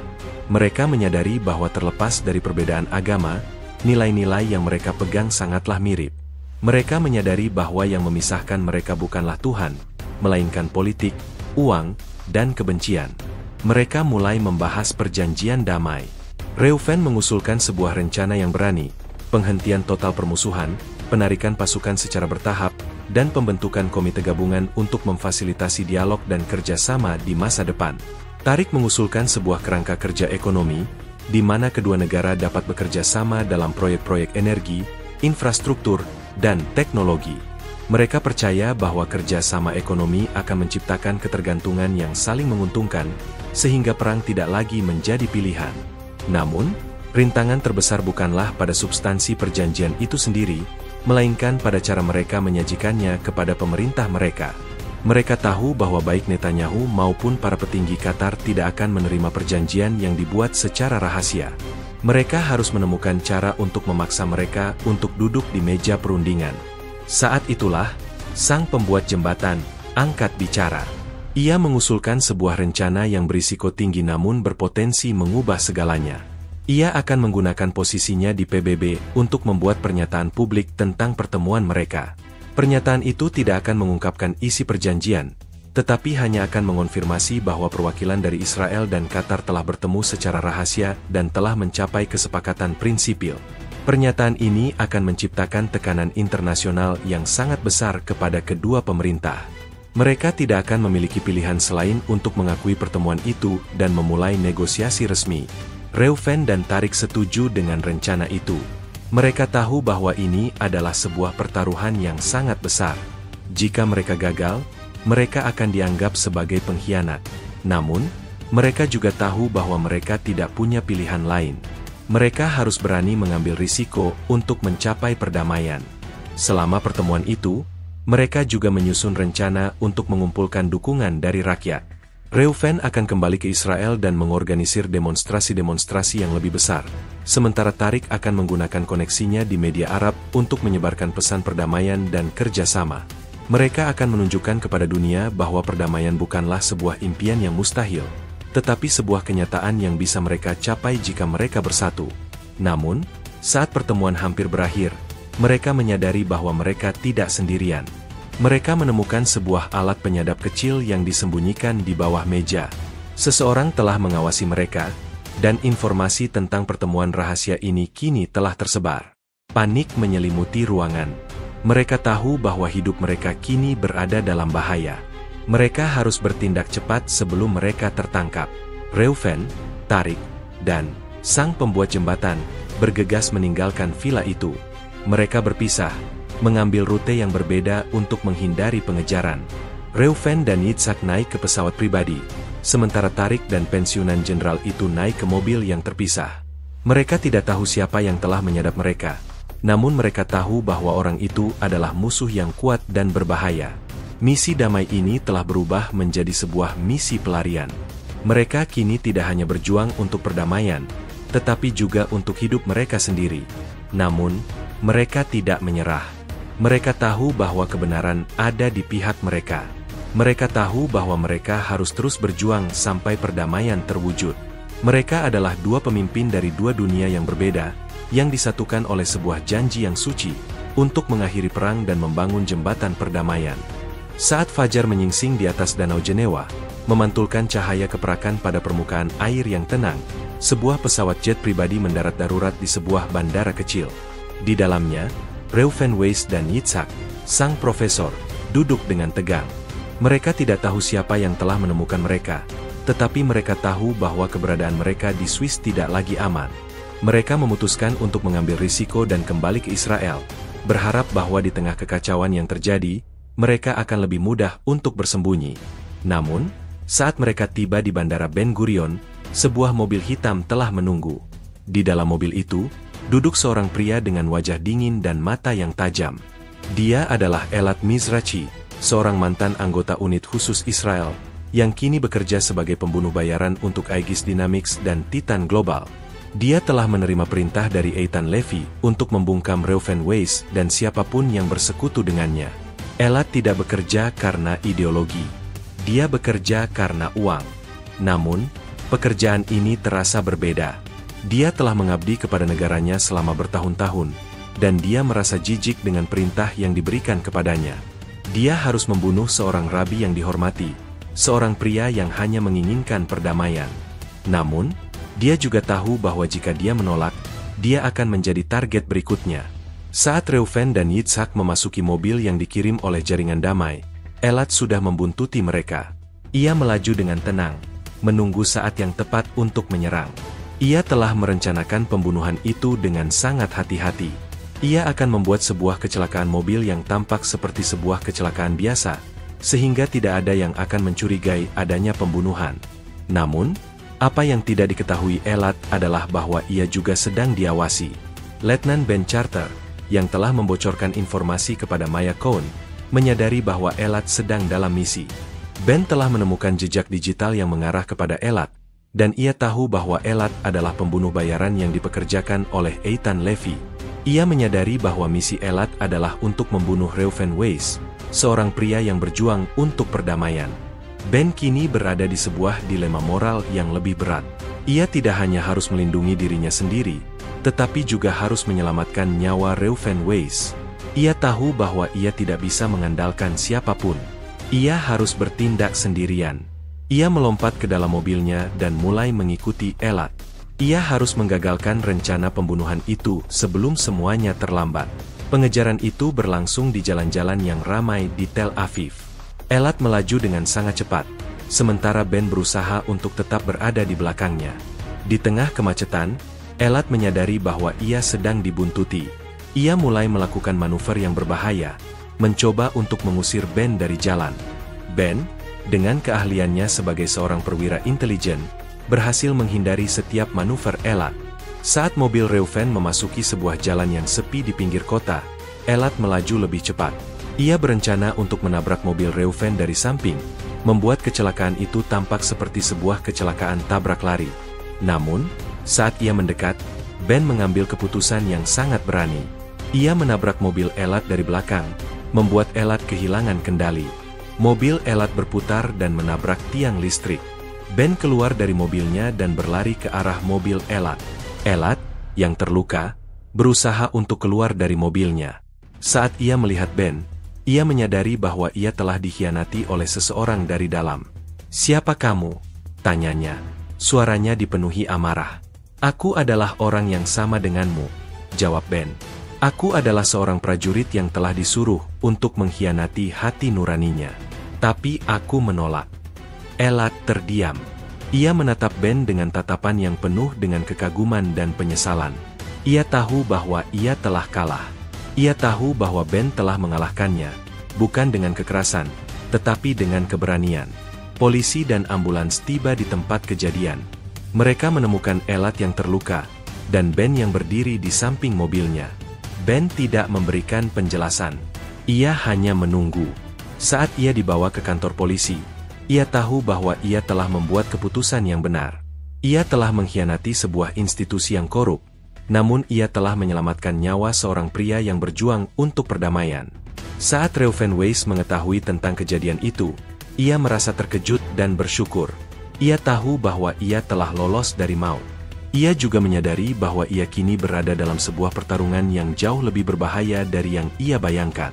Mereka menyadari bahwa terlepas dari perbedaan agama, nilai-nilai yang mereka pegang sangatlah mirip. Mereka menyadari bahwa yang memisahkan mereka bukanlah Tuhan, melainkan politik, uang, dan kebencian. Mereka mulai membahas perjanjian damai. Reuven mengusulkan sebuah rencana yang berani, penghentian total permusuhan, penarikan pasukan secara bertahap, dan pembentukan komite gabungan untuk memfasilitasi dialog dan kerjasama di masa depan. Tariq mengusulkan sebuah kerangka kerja ekonomi, di mana kedua negara dapat bekerja sama dalam proyek-proyek energi, infrastruktur, dan teknologi. Mereka percaya bahwa kerjasama ekonomi akan menciptakan ketergantungan yang saling menguntungkan, sehingga perang tidak lagi menjadi pilihan. Namun, rintangan terbesar bukanlah pada substansi perjanjian itu sendiri, melainkan pada cara mereka menyajikannya kepada pemerintah mereka. Mereka tahu bahwa baik Netanyahu maupun para petinggi Qatar tidak akan menerima perjanjian yang dibuat secara rahasia. Mereka harus menemukan cara untuk memaksa mereka untuk duduk di meja perundingan. Saat itulah, sang pembuat jembatan angkat bicara. Ia mengusulkan sebuah rencana yang berisiko tinggi namun berpotensi mengubah segalanya. Ia akan menggunakan posisinya di PBB untuk membuat pernyataan publik tentang pertemuan mereka. Pernyataan itu tidak akan mengungkapkan isi perjanjian, tetapi hanya akan mengonfirmasi bahwa perwakilan dari Israel dan Qatar telah bertemu secara rahasia dan telah mencapai kesepakatan prinsipil. Pernyataan ini akan menciptakan tekanan internasional yang sangat besar kepada kedua pemerintah. Mereka tidak akan memiliki pilihan selain untuk mengakui pertemuan itu dan memulai negosiasi resmi. Reuven dan Tariq setuju dengan rencana itu. Mereka tahu bahwa ini adalah sebuah pertaruhan yang sangat besar. Jika mereka gagal, mereka akan dianggap sebagai pengkhianat. Namun, mereka juga tahu bahwa mereka tidak punya pilihan lain. Mereka harus berani mengambil risiko untuk mencapai perdamaian. Selama pertemuan itu, mereka juga menyusun rencana untuk mengumpulkan dukungan dari rakyat. Reuven akan kembali ke Israel dan mengorganisir demonstrasi-demonstrasi yang lebih besar, sementara Tariq akan menggunakan koneksinya di media Arab untuk menyebarkan pesan perdamaian dan kerjasama. Mereka akan menunjukkan kepada dunia bahwa perdamaian bukanlah sebuah impian yang mustahil, tetapi sebuah kenyataan yang bisa mereka capai jika mereka bersatu. Namun, saat pertemuan hampir berakhir, mereka menyadari bahwa mereka tidak sendirian. Mereka menemukan sebuah alat penyadap kecil yang disembunyikan di bawah meja. Seseorang telah mengawasi mereka, dan informasi tentang pertemuan rahasia ini kini telah tersebar. Panik menyelimuti ruangan. Mereka tahu bahwa hidup mereka kini berada dalam bahaya. Mereka harus bertindak cepat sebelum mereka tertangkap. Reuven, Tarik, dan sang pembuat jembatan bergegas meninggalkan villa itu. Mereka berpisah, mengambil rute yang berbeda untuk menghindari pengejaran. Reuven dan Yitzhak naik ke pesawat pribadi, sementara Tarik dan pensiunan jenderal itu naik ke mobil yang terpisah. Mereka tidak tahu siapa yang telah menyadap mereka. Namun mereka tahu bahwa orang itu adalah musuh yang kuat dan berbahaya. Misi damai ini telah berubah menjadi sebuah misi pelarian. Mereka kini tidak hanya berjuang untuk perdamaian, tetapi juga untuk hidup mereka sendiri. Namun, mereka tidak menyerah. Mereka tahu bahwa kebenaran ada di pihak mereka. Mereka tahu bahwa mereka harus terus berjuang sampai perdamaian terwujud. Mereka adalah dua pemimpin dari dua dunia yang berbeda, yang disatukan oleh sebuah janji yang suci, untuk mengakhiri perang dan membangun jembatan perdamaian. Saat fajar menyingsing di atas Danau Jenewa, memantulkan cahaya keperakan pada permukaan air yang tenang, sebuah pesawat jet pribadi mendarat darurat di sebuah bandara kecil. Di dalamnya, Reuven Weiss dan Yitzhak, sang profesor, duduk dengan tegang. Mereka tidak tahu siapa yang telah menemukan mereka, tetapi mereka tahu bahwa keberadaan mereka di Swiss tidak lagi aman. Mereka memutuskan untuk mengambil risiko dan kembali ke Israel, berharap bahwa di tengah kekacauan yang terjadi, mereka akan lebih mudah untuk bersembunyi. Namun, saat mereka tiba di Bandara Ben Gurion, sebuah mobil hitam telah menunggu. Di dalam mobil itu, duduk seorang pria dengan wajah dingin dan mata yang tajam. Dia adalah Elad Mizrachi, seorang mantan anggota unit khusus Israel, yang kini bekerja sebagai pembunuh bayaran untuk Aegis Dynamics dan Titan Global. Dia telah menerima perintah dari Eitan Levy untuk membungkam Reuven Weiss dan siapapun yang bersekutu dengannya. Elad tidak bekerja karena ideologi. Dia bekerja karena uang. Namun, pekerjaan ini terasa berbeda. Dia telah mengabdi kepada negaranya selama bertahun-tahun, dan dia merasa jijik dengan perintah yang diberikan kepadanya. Dia harus membunuh seorang rabi yang dihormati, seorang pria yang hanya menginginkan perdamaian. Namun, dia juga tahu bahwa jika dia menolak, dia akan menjadi target berikutnya. Saat Reuven dan Yitzhak memasuki mobil yang dikirim oleh jaringan damai, Elad sudah membuntuti mereka. Ia melaju dengan tenang, menunggu saat yang tepat untuk menyerang. Ia telah merencanakan pembunuhan itu dengan sangat hati-hati. Ia akan membuat sebuah kecelakaan mobil yang tampak seperti sebuah kecelakaan biasa, sehingga tidak ada yang akan mencurigai adanya pembunuhan. Namun, apa yang tidak diketahui Elad adalah bahwa ia juga sedang diawasi. Letnan Ben Charter, yang telah membocorkan informasi kepada Maya Cohn, menyadari bahwa Elad sedang dalam misi. Ben telah menemukan jejak digital yang mengarah kepada Elad, dan ia tahu bahwa Elad adalah pembunuh bayaran yang dipekerjakan oleh Eitan Levy. Ia menyadari bahwa misi Elad adalah untuk membunuh Reuven Weiss, seorang pria yang berjuang untuk perdamaian. Ben kini berada di sebuah dilema moral yang lebih berat. Ia tidak hanya harus melindungi dirinya sendiri, tetapi juga harus menyelamatkan nyawa Reuven Weiss. Ia tahu bahwa ia tidak bisa mengandalkan siapapun. Ia harus bertindak sendirian. Ia melompat ke dalam mobilnya dan mulai mengikuti Elad. Ia harus menggagalkan rencana pembunuhan itu sebelum semuanya terlambat. Pengejaran itu berlangsung di jalan-jalan yang ramai di Tel Aviv. Elad melaju dengan sangat cepat, sementara Ben berusaha untuk tetap berada di belakangnya. Di tengah kemacetan, Elad menyadari bahwa ia sedang dibuntuti. Ia mulai melakukan manuver yang berbahaya, mencoba untuk mengusir Ben dari jalan. Ben, dengan keahliannya sebagai seorang perwira intelijen, berhasil menghindari setiap manuver Elad. Saat mobil Reuven memasuki sebuah jalan yang sepi di pinggir kota, Elad melaju lebih cepat. Ia berencana untuk menabrak mobil Reuven dari samping, membuat kecelakaan itu tampak seperti sebuah kecelakaan tabrak lari. Namun, saat ia mendekat, Ben mengambil keputusan yang sangat berani. Ia menabrak mobil Elad dari belakang, membuat Elad kehilangan kendali. Mobil Elad berputar dan menabrak tiang listrik. Ben keluar dari mobilnya dan berlari ke arah mobil Elad. Elad, yang terluka, berusaha untuk keluar dari mobilnya. Saat ia melihat Ben, ia menyadari bahwa ia telah dikhianati oleh seseorang dari dalam. "Siapa kamu?" tanyanya. Suaranya dipenuhi amarah. "Aku adalah orang yang sama denganmu," jawab Ben. Aku adalah seorang prajurit yang telah disuruh untuk mengkhianati hati nuraninya. Tapi aku menolak. Elad terdiam. Ia menatap Ben dengan tatapan yang penuh dengan kekaguman dan penyesalan. Ia tahu bahwa ia telah kalah. Ia tahu bahwa Ben telah mengalahkannya, bukan dengan kekerasan, tetapi dengan keberanian. Polisi dan ambulans tiba di tempat kejadian. Mereka menemukan Elad yang terluka, dan Ben yang berdiri di samping mobilnya. Ben tidak memberikan penjelasan. Ia hanya menunggu. Saat ia dibawa ke kantor polisi, ia tahu bahwa ia telah membuat keputusan yang benar. Ia telah mengkhianati sebuah institusi yang korup, namun ia telah menyelamatkan nyawa seorang pria yang berjuang untuk perdamaian. Saat Reuven Weiss mengetahui tentang kejadian itu, ia merasa terkejut dan bersyukur. Ia tahu bahwa ia telah lolos dari maut. Ia juga menyadari bahwa ia kini berada dalam sebuah pertarungan yang jauh lebih berbahaya dari yang ia bayangkan.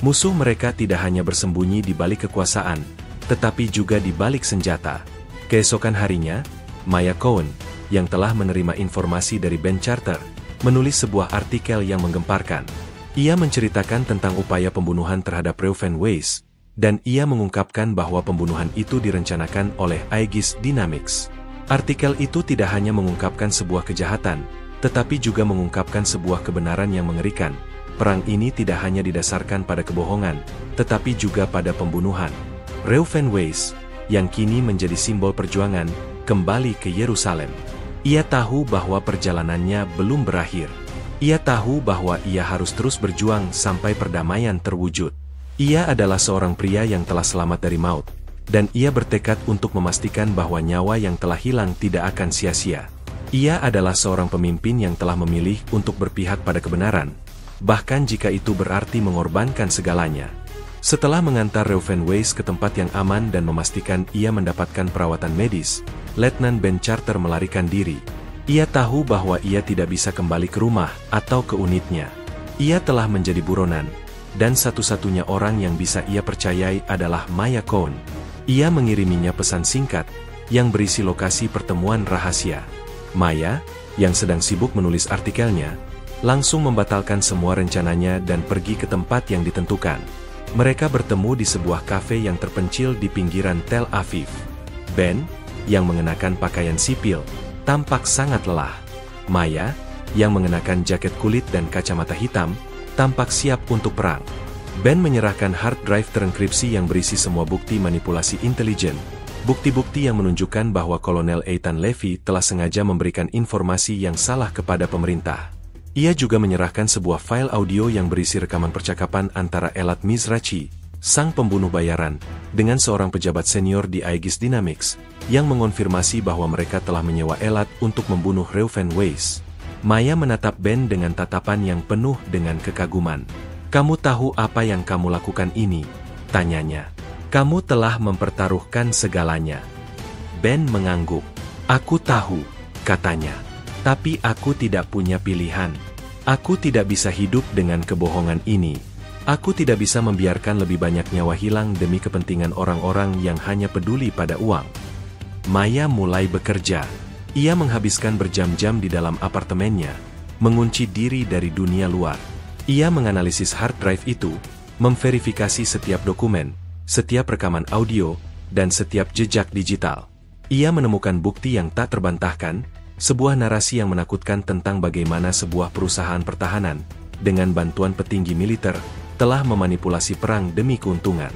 Musuh mereka tidak hanya bersembunyi di balik kekuasaan, tetapi juga di balik senjata. Keesokan harinya, Maya Cohen, yang telah menerima informasi dari Ben Charter, menulis sebuah artikel yang menggemparkan. Ia menceritakan tentang upaya pembunuhan terhadap Reuven Weiss, dan ia mengungkapkan bahwa pembunuhan itu direncanakan oleh Aegis Dynamics. Artikel itu tidak hanya mengungkapkan sebuah kejahatan, tetapi juga mengungkapkan sebuah kebenaran yang mengerikan. Perang ini tidak hanya didasarkan pada kebohongan, tetapi juga pada pembunuhan. Reuven Weiss, yang kini menjadi simbol perjuangan, kembali ke Yerusalem. Ia tahu bahwa perjalanannya belum berakhir. Ia tahu bahwa ia harus terus berjuang sampai perdamaian terwujud. Ia adalah seorang pria yang telah selamat dari maut, dan ia bertekad untuk memastikan bahwa nyawa yang telah hilang tidak akan sia-sia. Ia adalah seorang pemimpin yang telah memilih untuk berpihak pada kebenaran, bahkan jika itu berarti mengorbankan segalanya. Setelah mengantar Reuven Weiss ke tempat yang aman dan memastikan ia mendapatkan perawatan medis, Letnan Ben Charter melarikan diri. Ia tahu bahwa ia tidak bisa kembali ke rumah atau ke unitnya. Ia telah menjadi buronan, dan satu-satunya orang yang bisa ia percayai adalah Maya Cohen. Ia mengiriminya pesan singkat, yang berisi lokasi pertemuan rahasia. Maya, yang sedang sibuk menulis artikelnya, langsung membatalkan semua rencananya dan pergi ke tempat yang ditentukan. Mereka bertemu di sebuah kafe yang terpencil di pinggiran Tel Aviv. Ben, yang mengenakan pakaian sipil, tampak sangat lelah. Maya, yang mengenakan jaket kulit dan kacamata hitam, tampak siap untuk perang. Ben menyerahkan hard drive terenkripsi yang berisi semua bukti manipulasi intelijen, bukti-bukti yang menunjukkan bahwa Kolonel Eitan Levy telah sengaja memberikan informasi yang salah kepada pemerintah. Ia juga menyerahkan sebuah file audio yang berisi rekaman percakapan antara Elad Mizrachi, sang pembunuh bayaran, dengan seorang pejabat senior di Aegis Dynamics, yang mengonfirmasi bahwa mereka telah menyewa Elad untuk membunuh Reuven Weiss. Maya menatap Ben dengan tatapan yang penuh dengan kekaguman. "Kamu tahu apa yang kamu lakukan ini?" tanyanya. "Kamu telah mempertaruhkan segalanya." Ben mengangguk. "Aku tahu," katanya. "Tapi aku tidak punya pilihan. Aku tidak bisa hidup dengan kebohongan ini. Aku tidak bisa membiarkan lebih banyak nyawa hilang demi kepentingan orang-orang yang hanya peduli pada uang." Maya mulai bekerja. Ia menghabiskan berjam-jam di dalam apartemennya, mengunci diri dari dunia luar. Ia menganalisis hard drive itu, memverifikasi setiap dokumen, setiap rekaman audio, dan setiap jejak digital. Ia menemukan bukti yang tak terbantahkan, sebuah narasi yang menakutkan tentang bagaimana sebuah perusahaan pertahanan, dengan bantuan petinggi militer, telah memanipulasi perang demi keuntungan.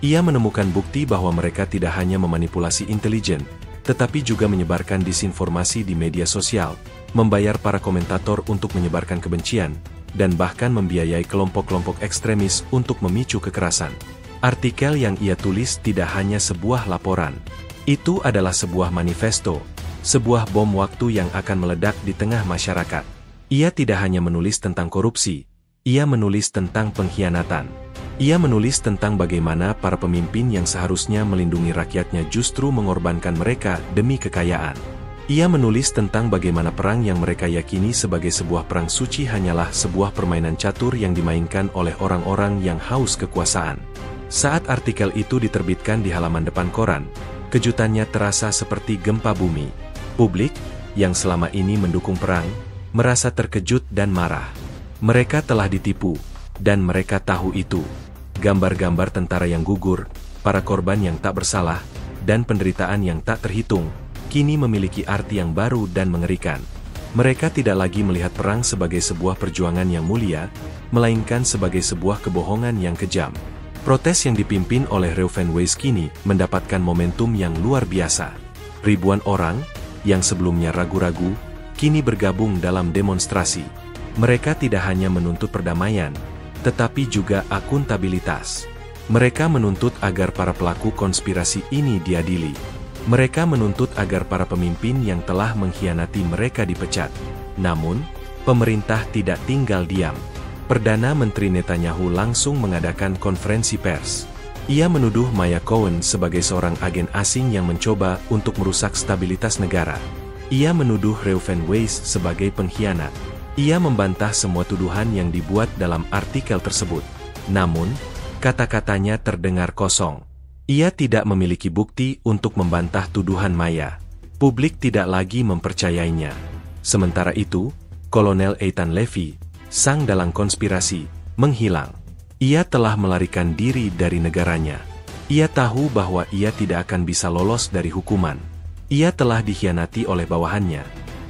Ia menemukan bukti bahwa mereka tidak hanya memanipulasi intelijen, tetapi juga menyebarkan disinformasi di media sosial, membayar para komentator untuk menyebarkan kebencian, dan bahkan membiayai kelompok-kelompok ekstremis untuk memicu kekerasan. Artikel yang ia tulis tidak hanya sebuah laporan. Itu adalah sebuah manifesto, sebuah bom waktu yang akan meledak di tengah masyarakat. Ia tidak hanya menulis tentang korupsi, ia menulis tentang pengkhianatan. Ia menulis tentang bagaimana para pemimpin yang seharusnya melindungi rakyatnya justru mengorbankan mereka demi kekayaan. Ia menulis tentang bagaimana perang yang mereka yakini sebagai sebuah perang suci hanyalah sebuah permainan catur yang dimainkan oleh orang-orang yang haus kekuasaan. Saat artikel itu diterbitkan di halaman depan koran, kejutannya terasa seperti gempa bumi. Publik, yang selama ini mendukung perang, merasa terkejut dan marah. Mereka telah ditipu, dan mereka tahu itu. Gambar-gambar tentara yang gugur, para korban yang tak bersalah, dan penderitaan yang tak terhitung, kini memiliki arti yang baru dan mengerikan. Mereka tidak lagi melihat perang sebagai sebuah perjuangan yang mulia, melainkan sebagai sebuah kebohongan yang kejam. Protes yang dipimpin oleh Reuven Weiss kini mendapatkan momentum yang luar biasa. Ribuan orang, yang sebelumnya ragu-ragu, kini bergabung dalam demonstrasi. Mereka tidak hanya menuntut perdamaian, tetapi juga akuntabilitas. Mereka menuntut agar para pelaku konspirasi ini diadili. Mereka menuntut agar para pemimpin yang telah mengkhianati mereka dipecat. Namun, pemerintah tidak tinggal diam. Perdana Menteri Netanyahu langsung mengadakan konferensi pers. Ia menuduh Maya Cohen sebagai seorang agen asing yang mencoba untuk merusak stabilitas negara. Ia menuduh Reuven Weiss sebagai pengkhianat. Ia membantah semua tuduhan yang dibuat dalam artikel tersebut. Namun, kata-katanya terdengar kosong. Ia tidak memiliki bukti untuk membantah tuduhan Maya. Publik tidak lagi mempercayainya. Sementara itu, Kolonel Eitan Levy, sang dalang konspirasi, menghilang. Ia telah melarikan diri dari negaranya. Ia tahu bahwa ia tidak akan bisa lolos dari hukuman. Ia telah dikhianati oleh bawahannya.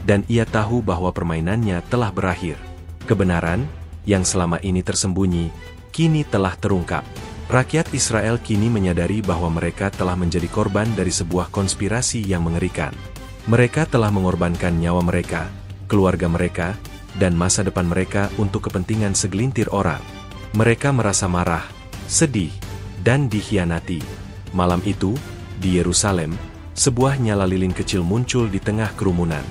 Dan ia tahu bahwa permainannya telah berakhir. Kebenaran, yang selama ini tersembunyi, kini telah terungkap. Rakyat Israel kini menyadari bahwa mereka telah menjadi korban dari sebuah konspirasi yang mengerikan. Mereka telah mengorbankan nyawa mereka, keluarga mereka, dan masa depan mereka untuk kepentingan segelintir orang. Mereka merasa marah, sedih, dan dikhianati. Malam itu, di Yerusalem, sebuah nyala lilin kecil muncul di tengah kerumunan.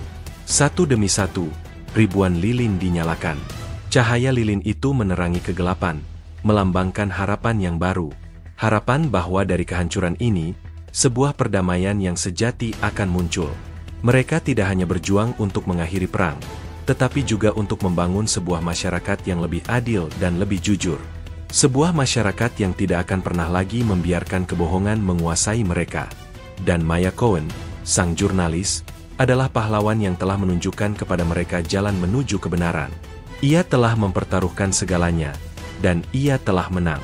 Satu demi satu, ribuan lilin dinyalakan. Cahaya lilin itu menerangi kegelapan, melambangkan harapan yang baru. Harapan bahwa dari kehancuran ini, sebuah perdamaian yang sejati akan muncul. Mereka tidak hanya berjuang untuk mengakhiri perang, tetapi juga untuk membangun sebuah masyarakat yang lebih adil dan lebih jujur. Sebuah masyarakat yang tidak akan pernah lagi membiarkan kebohongan menguasai mereka. Dan Maya Cohen, sang jurnalis, adalah pahlawan yang telah menunjukkan kepada mereka jalan menuju kebenaran. Ia telah mempertaruhkan segalanya, dan ia telah menang.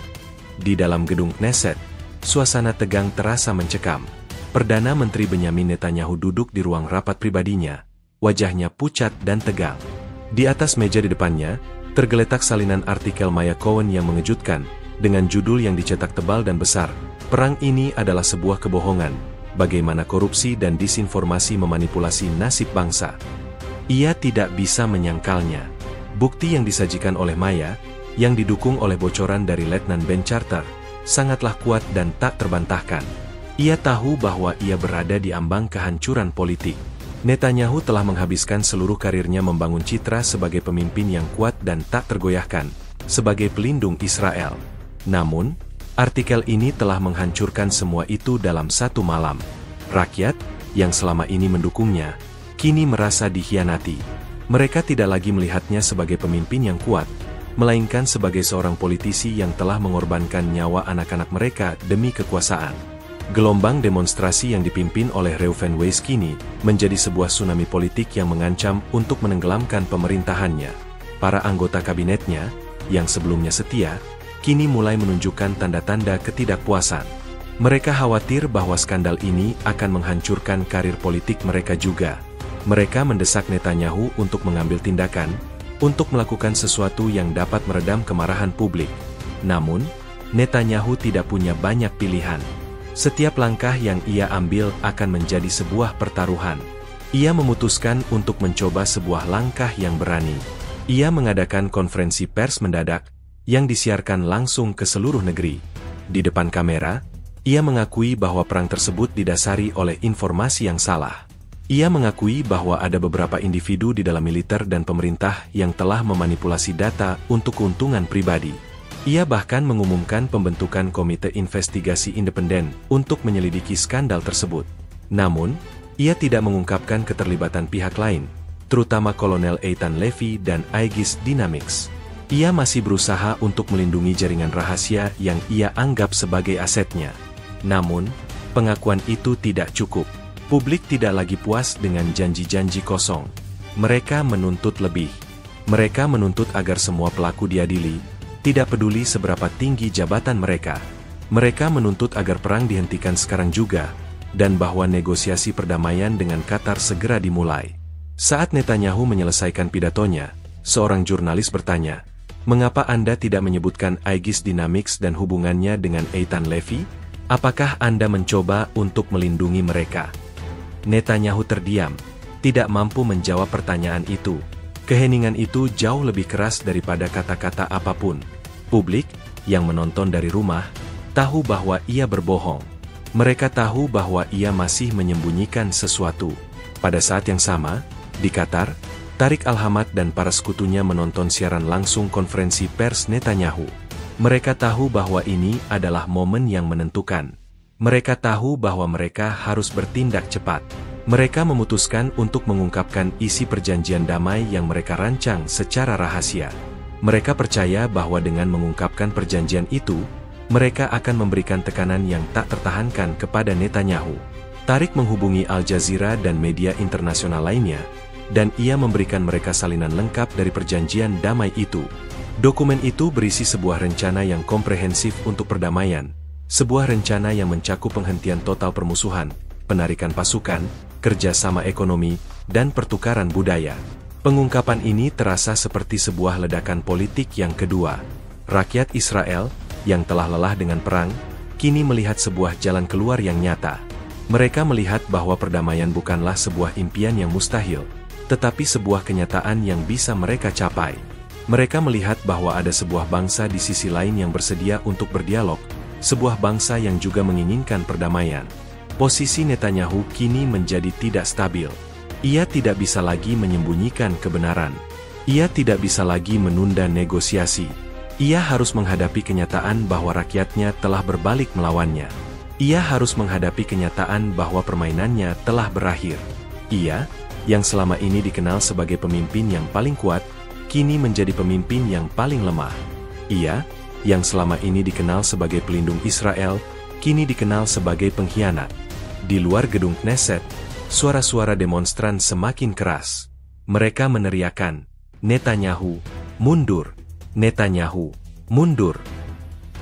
Di dalam gedung Knesset, suasana tegang terasa mencekam. Perdana Menteri Benyamin Netanyahu duduk di ruang rapat pribadinya, wajahnya pucat dan tegang. Di atas meja di depannya, tergeletak salinan artikel Maya Cohen yang mengejutkan, dengan judul yang dicetak tebal dan besar, "Perang ini adalah sebuah kebohongan. Bagaimana korupsi dan disinformasi memanipulasi nasib bangsa." Ia tidak bisa menyangkalnya. Bukti yang disajikan oleh Maya, yang didukung oleh bocoran dari Letnan Ben Charter, sangatlah kuat dan tak terbantahkan. Ia tahu bahwa ia berada di ambang kehancuran politik. Netanyahu telah menghabiskan seluruh karirnya membangun citra sebagai pemimpin yang kuat dan tak tergoyahkan, sebagai pelindung Israel. Namun, artikel ini telah menghancurkan semua itu dalam satu malam. Rakyat, yang selama ini mendukungnya, kini merasa dikhianati. Mereka tidak lagi melihatnya sebagai pemimpin yang kuat, melainkan sebagai seorang politisi yang telah mengorbankan nyawa anak-anak mereka demi kekuasaan. Gelombang demonstrasi yang dipimpin oleh Reuven Weiss kini menjadi sebuah tsunami politik yang mengancam untuk menenggelamkan pemerintahannya. Para anggota kabinetnya, yang sebelumnya setia, kini mulai menunjukkan tanda-tanda ketidakpuasan. Mereka khawatir bahwa skandal ini akan menghancurkan karir politik mereka juga. Mereka mendesak Netanyahu untuk mengambil tindakan, untuk melakukan sesuatu yang dapat meredam kemarahan publik. Namun, Netanyahu tidak punya banyak pilihan. Setiap langkah yang ia ambil akan menjadi sebuah pertaruhan. Ia memutuskan untuk mencoba sebuah langkah yang berani. Ia mengadakan konferensi pers mendadak, yang disiarkan langsung ke seluruh negeri. Di depan kamera, ia mengakui bahwa perang tersebut didasari oleh informasi yang salah. Ia mengakui bahwa ada beberapa individu di dalam militer dan pemerintah yang telah memanipulasi data untuk keuntungan pribadi. Ia bahkan mengumumkan pembentukan komite investigasi independen untuk menyelidiki skandal tersebut. Namun, ia tidak mengungkapkan keterlibatan pihak lain, terutama Kolonel Eitan Levy dan Aegis Dynamics. Ia masih berusaha untuk melindungi jaringan rahasia yang ia anggap sebagai asetnya. Namun, pengakuan itu tidak cukup. Publik tidak lagi puas dengan janji-janji kosong. Mereka menuntut lebih. Mereka menuntut agar semua pelaku diadili, tidak peduli seberapa tinggi jabatan mereka. Mereka menuntut agar perang dihentikan sekarang juga, dan bahwa negosiasi perdamaian dengan Qatar segera dimulai. Saat Netanyahu menyelesaikan pidatonya, seorang jurnalis bertanya, "Mengapa Anda tidak menyebutkan Aegis Dynamics dan hubungannya dengan Eitan Levy? Apakah Anda mencoba untuk melindungi mereka?" Netanyahu terdiam, tidak mampu menjawab pertanyaan itu. Keheningan itu jauh lebih keras daripada kata-kata apapun. Publik, yang menonton dari rumah, tahu bahwa ia berbohong. Mereka tahu bahwa ia masih menyembunyikan sesuatu. Pada saat yang sama, di Qatar, Tariq Al-Hamad dan para sekutunya menonton siaran langsung konferensi pers Netanyahu. Mereka tahu bahwa ini adalah momen yang menentukan. Mereka tahu bahwa mereka harus bertindak cepat. Mereka memutuskan untuk mengungkapkan isi perjanjian damai yang mereka rancang secara rahasia. Mereka percaya bahwa dengan mengungkapkan perjanjian itu, mereka akan memberikan tekanan yang tak tertahankan kepada Netanyahu. Tariq menghubungi Al Jazeera dan media internasional lainnya, dan ia memberikan mereka salinan lengkap dari perjanjian damai itu. Dokumen itu berisi sebuah rencana yang komprehensif untuk perdamaian, sebuah rencana yang mencakup penghentian total permusuhan, penarikan pasukan, kerjasama ekonomi, dan pertukaran budaya. Pengungkapan ini terasa seperti sebuah ledakan politik yang kedua. Rakyat Israel, yang telah lelah dengan perang, kini melihat sebuah jalan keluar yang nyata. Mereka melihat bahwa perdamaian bukanlah sebuah impian yang mustahil, tetapi sebuah kenyataan yang bisa mereka capai. Mereka melihat bahwa ada sebuah bangsa di sisi lain yang bersedia untuk berdialog, sebuah bangsa yang juga menginginkan perdamaian. Posisi Netanyahu kini menjadi tidak stabil. Ia tidak bisa lagi menyembunyikan kebenaran. Ia tidak bisa lagi menunda negosiasi. Ia harus menghadapi kenyataan bahwa rakyatnya telah berbalik melawannya. Ia harus menghadapi kenyataan bahwa permainannya telah berakhir. Ia, yang selama ini dikenal sebagai pemimpin yang paling kuat, kini menjadi pemimpin yang paling lemah. Ia, yang selama ini dikenal sebagai pelindung Israel, kini dikenal sebagai pengkhianat. Di luar gedung Knesset, suara-suara demonstran semakin keras. Mereka meneriakan, "Netanyahu, mundur! Netanyahu, mundur!"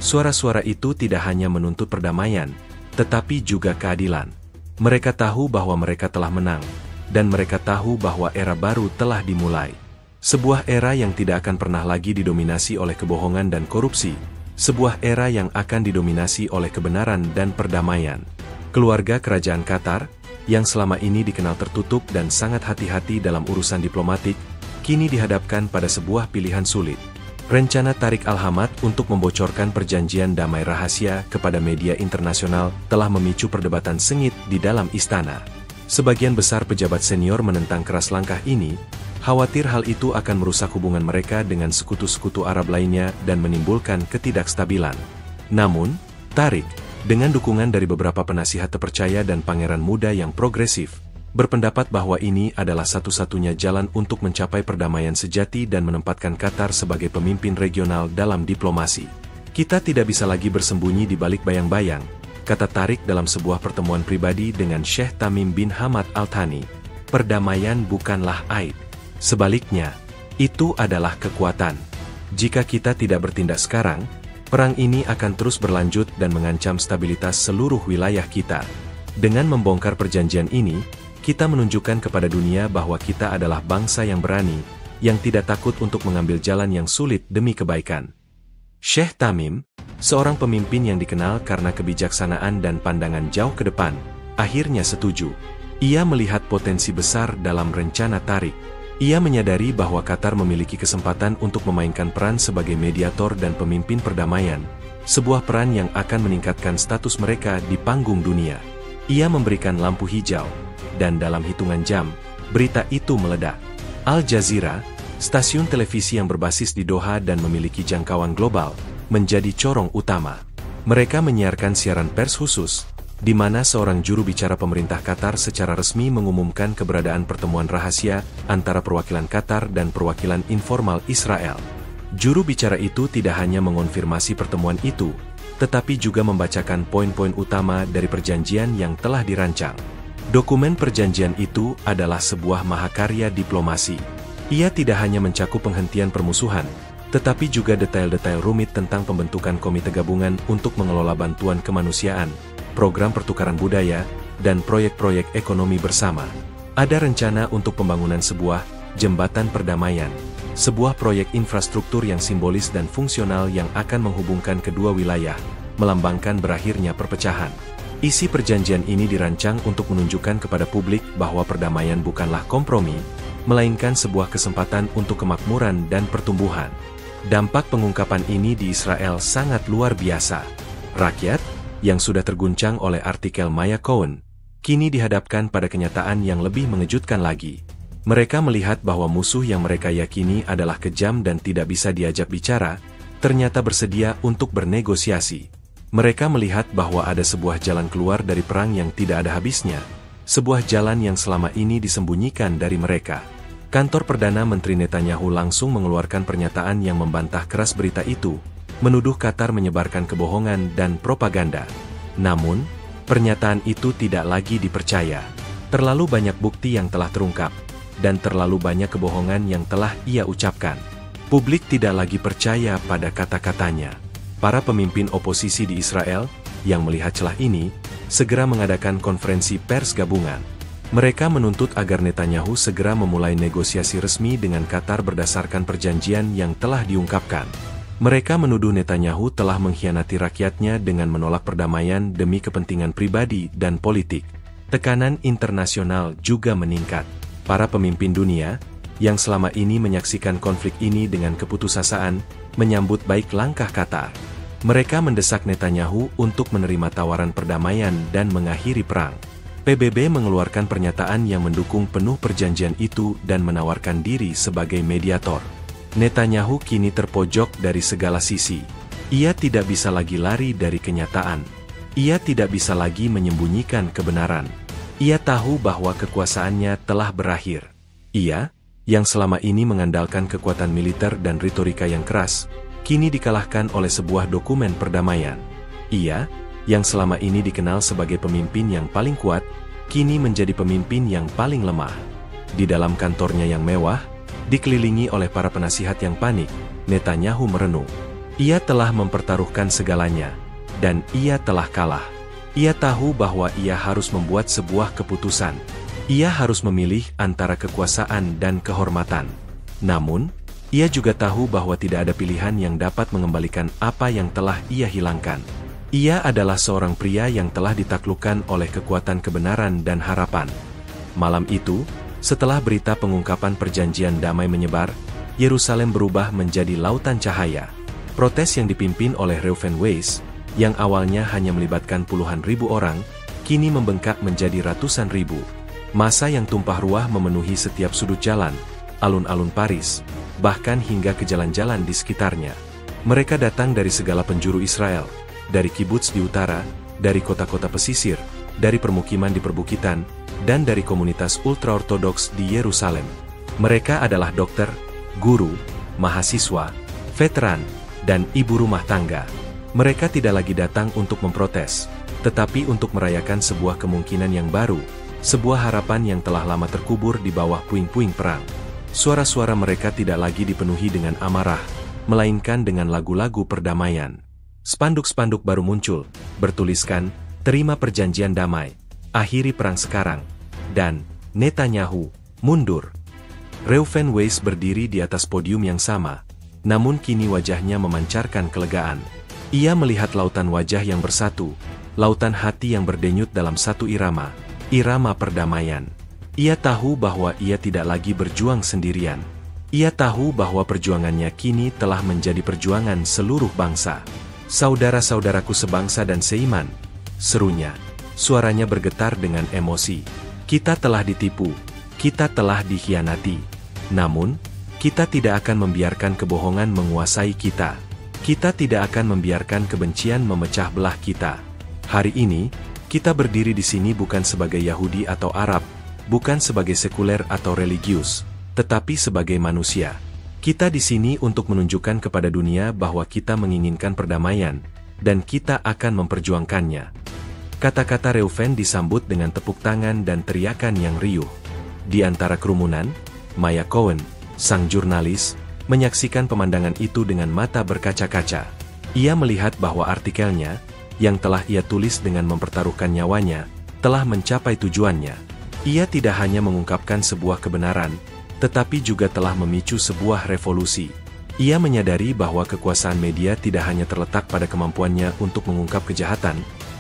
Suara-suara itu tidak hanya menuntut perdamaian, tetapi juga keadilan. Mereka tahu bahwa mereka telah menang, dan mereka tahu bahwa era baru telah dimulai. Sebuah era yang tidak akan pernah lagi didominasi oleh kebohongan dan korupsi, sebuah era yang akan didominasi oleh kebenaran dan perdamaian. Keluarga kerajaan Qatar, yang selama ini dikenal tertutup dan sangat hati-hati dalam urusan diplomatik, kini dihadapkan pada sebuah pilihan sulit. Rencana Tariq Al-Hamad untuk membocorkan perjanjian damai rahasia kepada media internasional telah memicu perdebatan sengit di dalam istana. Sebagian besar pejabat senior menentang keras langkah ini, khawatir hal itu akan merusak hubungan mereka dengan sekutu-sekutu Arab lainnya dan menimbulkan ketidakstabilan. Namun, Tariq, dengan dukungan dari beberapa penasihat terpercaya dan pangeran muda yang progresif, berpendapat bahwa ini adalah satu-satunya jalan untuk mencapai perdamaian sejati dan menempatkan Qatar sebagai pemimpin regional dalam diplomasi. "Kita tidak bisa lagi bersembunyi di balik bayang-bayang," kata Tariq dalam sebuah pertemuan pribadi dengan Sheikh Tamim bin Hamad Al Thani. "Perdamaian bukanlah aib. Sebaliknya, itu adalah kekuatan. Jika kita tidak bertindak sekarang, perang ini akan terus berlanjut dan mengancam stabilitas seluruh wilayah kita. Dengan membongkar perjanjian ini, kita menunjukkan kepada dunia bahwa kita adalah bangsa yang berani, yang tidak takut untuk mengambil jalan yang sulit demi kebaikan." Sheikh Tamim, seorang pemimpin yang dikenal karena kebijaksanaan dan pandangan jauh ke depan, akhirnya setuju. Ia melihat potensi besar dalam rencana Tariq. Ia menyadari bahwa Qatar memiliki kesempatan untuk memainkan peran sebagai mediator dan pemimpin perdamaian, sebuah peran yang akan meningkatkan status mereka di panggung dunia. Ia memberikan lampu hijau, dan dalam hitungan jam, berita itu meledak. Al Jazeera, stasiun televisi yang berbasis di Doha dan memiliki jangkauan global, menjadi corong utama. Mereka menyiarkan siaran pers khusus, di mana seorang juru bicara pemerintah Qatar secara resmi mengumumkan keberadaan pertemuan rahasia antara perwakilan Qatar dan perwakilan informal Israel. Juru bicara itu tidak hanya mengonfirmasi pertemuan itu, tetapi juga membacakan poin-poin utama dari perjanjian yang telah dirancang. Dokumen perjanjian itu adalah sebuah mahakarya diplomasi. Ia tidak hanya mencakup penghentian permusuhan, tetapi juga detail-detail rumit tentang pembentukan komite gabungan untuk mengelola bantuan kemanusiaan, program pertukaran budaya, dan proyek-proyek ekonomi bersama. Ada rencana untuk pembangunan sebuah jembatan perdamaian, sebuah proyek infrastruktur yang simbolis dan fungsional yang akan menghubungkan kedua wilayah, melambangkan berakhirnya perpecahan. Isi perjanjian ini dirancang untuk menunjukkan kepada publik bahwa perdamaian bukanlah kompromi, melainkan sebuah kesempatan untuk kemakmuran dan pertumbuhan. Dampak pengungkapan ini di Israel sangat luar biasa. Rakyat, yang sudah terguncang oleh artikel Maya Cohen, kini dihadapkan pada kenyataan yang lebih mengejutkan lagi. Mereka melihat bahwa musuh yang mereka yakini adalah kejam dan tidak bisa diajak bicara, ternyata bersedia untuk bernegosiasi. Mereka melihat bahwa ada sebuah jalan keluar dari perang yang tidak ada habisnya, sebuah jalan yang selama ini disembunyikan dari mereka. Kantor Perdana Menteri Netanyahu langsung mengeluarkan pernyataan yang membantah keras berita itu, menuduh Qatar menyebarkan kebohongan dan propaganda. Namun, pernyataan itu tidak lagi dipercaya. Terlalu banyak bukti yang telah terungkap, dan terlalu banyak kebohongan yang telah ia ucapkan. Publik tidak lagi percaya pada kata-katanya. Para pemimpin oposisi di Israel, yang melihat celah ini, segera mengadakan konferensi pers gabungan. Mereka menuntut agar Netanyahu segera memulai negosiasi resmi dengan Qatar berdasarkan perjanjian yang telah diungkapkan. Mereka menuduh Netanyahu telah mengkhianati rakyatnya dengan menolak perdamaian demi kepentingan pribadi dan politik. Tekanan internasional juga meningkat. Para pemimpin dunia, yang selama ini menyaksikan konflik ini dengan keputusasaan, menyambut baik langkah Qatar. Mereka mendesak Netanyahu untuk menerima tawaran perdamaian dan mengakhiri perang. PBB mengeluarkan pernyataan yang mendukung penuh perjanjian itu dan menawarkan diri sebagai mediator. Netanyahu kini terpojok dari segala sisi. Ia tidak bisa lagi lari dari kenyataan. Ia tidak bisa lagi menyembunyikan kebenaran. Ia tahu bahwa kekuasaannya telah berakhir. Ia, yang selama ini mengandalkan kekuatan militer dan retorika yang keras, kini dikalahkan oleh sebuah dokumen perdamaian. Ia, yang selama ini dikenal sebagai pemimpin yang paling kuat, kini menjadi pemimpin yang paling lemah. Di dalam kantornya yang mewah, dikelilingi oleh para penasihat yang panik, Netanyahu merenung. Ia telah mempertaruhkan segalanya, dan ia telah kalah. Ia tahu bahwa ia harus membuat sebuah keputusan. Ia harus memilih antara kekuasaan dan kehormatan. Namun, ia juga tahu bahwa tidak ada pilihan yang dapat mengembalikan apa yang telah ia hilangkan. Ia adalah seorang pria yang telah ditaklukkan oleh kekuatan kebenaran dan harapan. Malam itu, setelah berita pengungkapan perjanjian damai menyebar, Yerusalem berubah menjadi lautan cahaya. Protes yang dipimpin oleh Reuven Weiss, yang awalnya hanya melibatkan puluhan ribu orang, kini membengkak menjadi ratusan ribu. Massa yang tumpah ruah memenuhi setiap sudut jalan, alun-alun Paris, bahkan hingga ke jalan-jalan di sekitarnya. Mereka datang dari segala penjuru Israel, dari kibuts di utara, dari kota-kota pesisir, dari permukiman di perbukitan, dan dari komunitas ultra-ortodoks di Yerusalem. Mereka adalah dokter, guru, mahasiswa, veteran, dan ibu rumah tangga. Mereka tidak lagi datang untuk memprotes, tetapi untuk merayakan sebuah kemungkinan yang baru, sebuah harapan yang telah lama terkubur di bawah puing-puing perang. Suara-suara mereka tidak lagi dipenuhi dengan amarah, melainkan dengan lagu-lagu perdamaian. Spanduk-spanduk baru muncul, bertuliskan, "Terima perjanjian damai, akhiri perang sekarang," dan "Netanyahu, mundur." Reuven Weiss berdiri di atas podium yang sama, namun kini wajahnya memancarkan kelegaan. Ia melihat lautan wajah yang bersatu, lautan hati yang berdenyut dalam satu irama, irama perdamaian. Ia tahu bahwa ia tidak lagi berjuang sendirian. Ia tahu bahwa perjuangannya kini telah menjadi perjuangan seluruh bangsa. "Saudara-saudaraku sebangsa dan seiman," serunya. Suaranya bergetar dengan emosi. "Kita telah ditipu, kita telah dikhianati. Namun, kita tidak akan membiarkan kebohongan menguasai kita. Kita tidak akan membiarkan kebencian memecah belah kita. Hari ini, kita berdiri di sini bukan sebagai Yahudi atau Arab, bukan sebagai sekuler atau religius, tetapi sebagai manusia. Kita di sini untuk menunjukkan kepada dunia bahwa kita menginginkan perdamaian, dan kita akan memperjuangkannya." Kata-kata Reuven disambut dengan tepuk tangan dan teriakan yang riuh. Di antara kerumunan, Maya Cohen, sang jurnalis, menyaksikan pemandangan itu dengan mata berkaca-kaca. Ia melihat bahwa artikelnya, yang telah ia tulis dengan mempertaruhkan nyawanya, telah mencapai tujuannya. Ia tidak hanya mengungkapkan sebuah kebenaran, tetapi juga telah memicu sebuah revolusi. Ia menyadari bahwa kekuasaan media tidak hanya terletak pada kemampuannya untuk mengungkap kejahatan,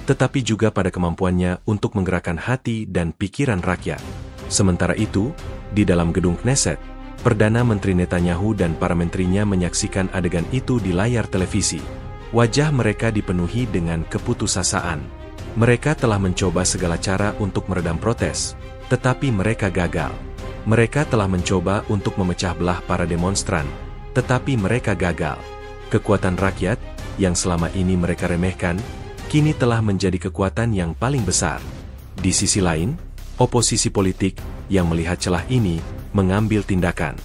tetapi juga pada kemampuannya untuk menggerakkan hati dan pikiran rakyat. Sementara itu, di dalam gedung Knesset, Perdana Menteri Netanyahu dan para menterinya menyaksikan adegan itu di layar televisi. Wajah mereka dipenuhi dengan keputusasaan. Mereka telah mencoba segala cara untuk meredam protes, tetapi mereka gagal. Mereka telah mencoba untuk memecah belah para demonstran, tetapi mereka gagal. Kekuatan rakyat, yang selama ini mereka remehkan, kini telah menjadi kekuatan yang paling besar. Di sisi lain, oposisi politik, yang melihat celah ini, mengambil tindakan.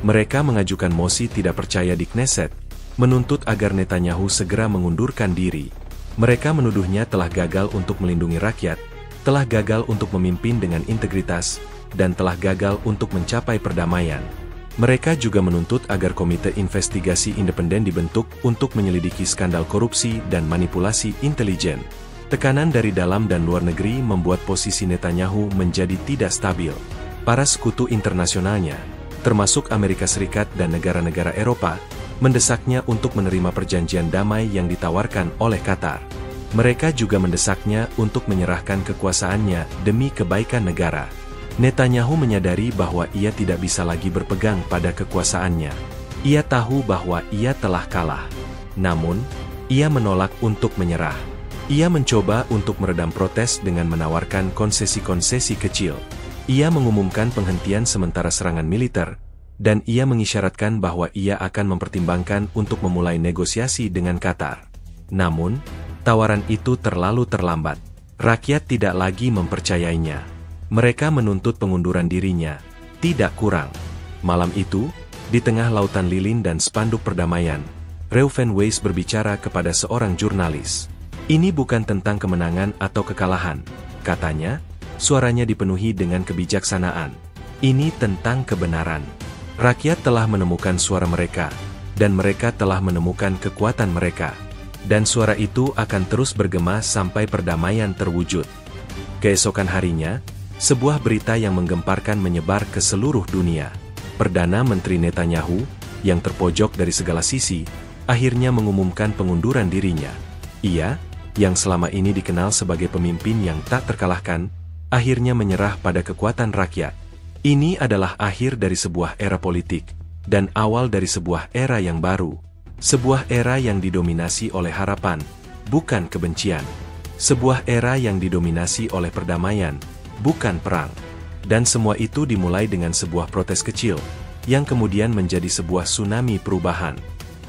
Mereka mengajukan mosi tidak percaya di Knesset, menuntut agar Netanyahu segera mengundurkan diri. Mereka menuduhnya telah gagal untuk melindungi rakyat, telah gagal untuk memimpin dengan integritas, dan telah gagal untuk mencapai perdamaian. Mereka juga menuntut agar komite investigasi independen dibentuk untuk menyelidiki skandal korupsi dan manipulasi intelijen. Tekanan dari dalam dan luar negeri membuat posisi Netanyahu menjadi tidak stabil. Para sekutu internasionalnya, termasuk Amerika Serikat dan negara-negara Eropa, mendesaknya untuk menerima perjanjian damai yang ditawarkan oleh Qatar. Mereka juga mendesaknya untuk menyerahkan kekuasaannya demi kebaikan negara. Netanyahu menyadari bahwa ia tidak bisa lagi berpegang pada kekuasaannya. Ia tahu bahwa ia telah kalah. Namun, ia menolak untuk menyerah. Ia mencoba untuk meredam protes dengan menawarkan konsesi-konsesi kecil. Ia mengumumkan penghentian sementara serangan militer, dan ia mengisyaratkan bahwa ia akan mempertimbangkan untuk memulai negosiasi dengan Qatar. Namun, tawaran itu terlalu terlambat. Rakyat tidak lagi mempercayainya. Mereka menuntut pengunduran dirinya, tidak kurang. Malam itu, di tengah lautan lilin dan spanduk perdamaian, Reuven Weiss berbicara kepada seorang jurnalis. Ini bukan tentang kemenangan atau kekalahan, katanya, suaranya dipenuhi dengan kebijaksanaan. Ini tentang kebenaran. Rakyat telah menemukan suara mereka, dan mereka telah menemukan kekuatan mereka. Dan suara itu akan terus bergema sampai perdamaian terwujud. Keesokan harinya, sebuah berita yang menggemparkan menyebar ke seluruh dunia. Perdana Menteri Netanyahu, yang terpojok dari segala sisi, akhirnya mengumumkan pengunduran dirinya. Ia, yang selama ini dikenal sebagai pemimpin yang tak terkalahkan, akhirnya menyerah pada kekuatan rakyat. Ini adalah akhir dari sebuah era politik, dan awal dari sebuah era yang baru. Sebuah era yang didominasi oleh harapan, bukan kebencian. Sebuah era yang didominasi oleh perdamaian, bukan perang. Dan semua itu dimulai dengan sebuah protes kecil, yang kemudian menjadi sebuah tsunami perubahan.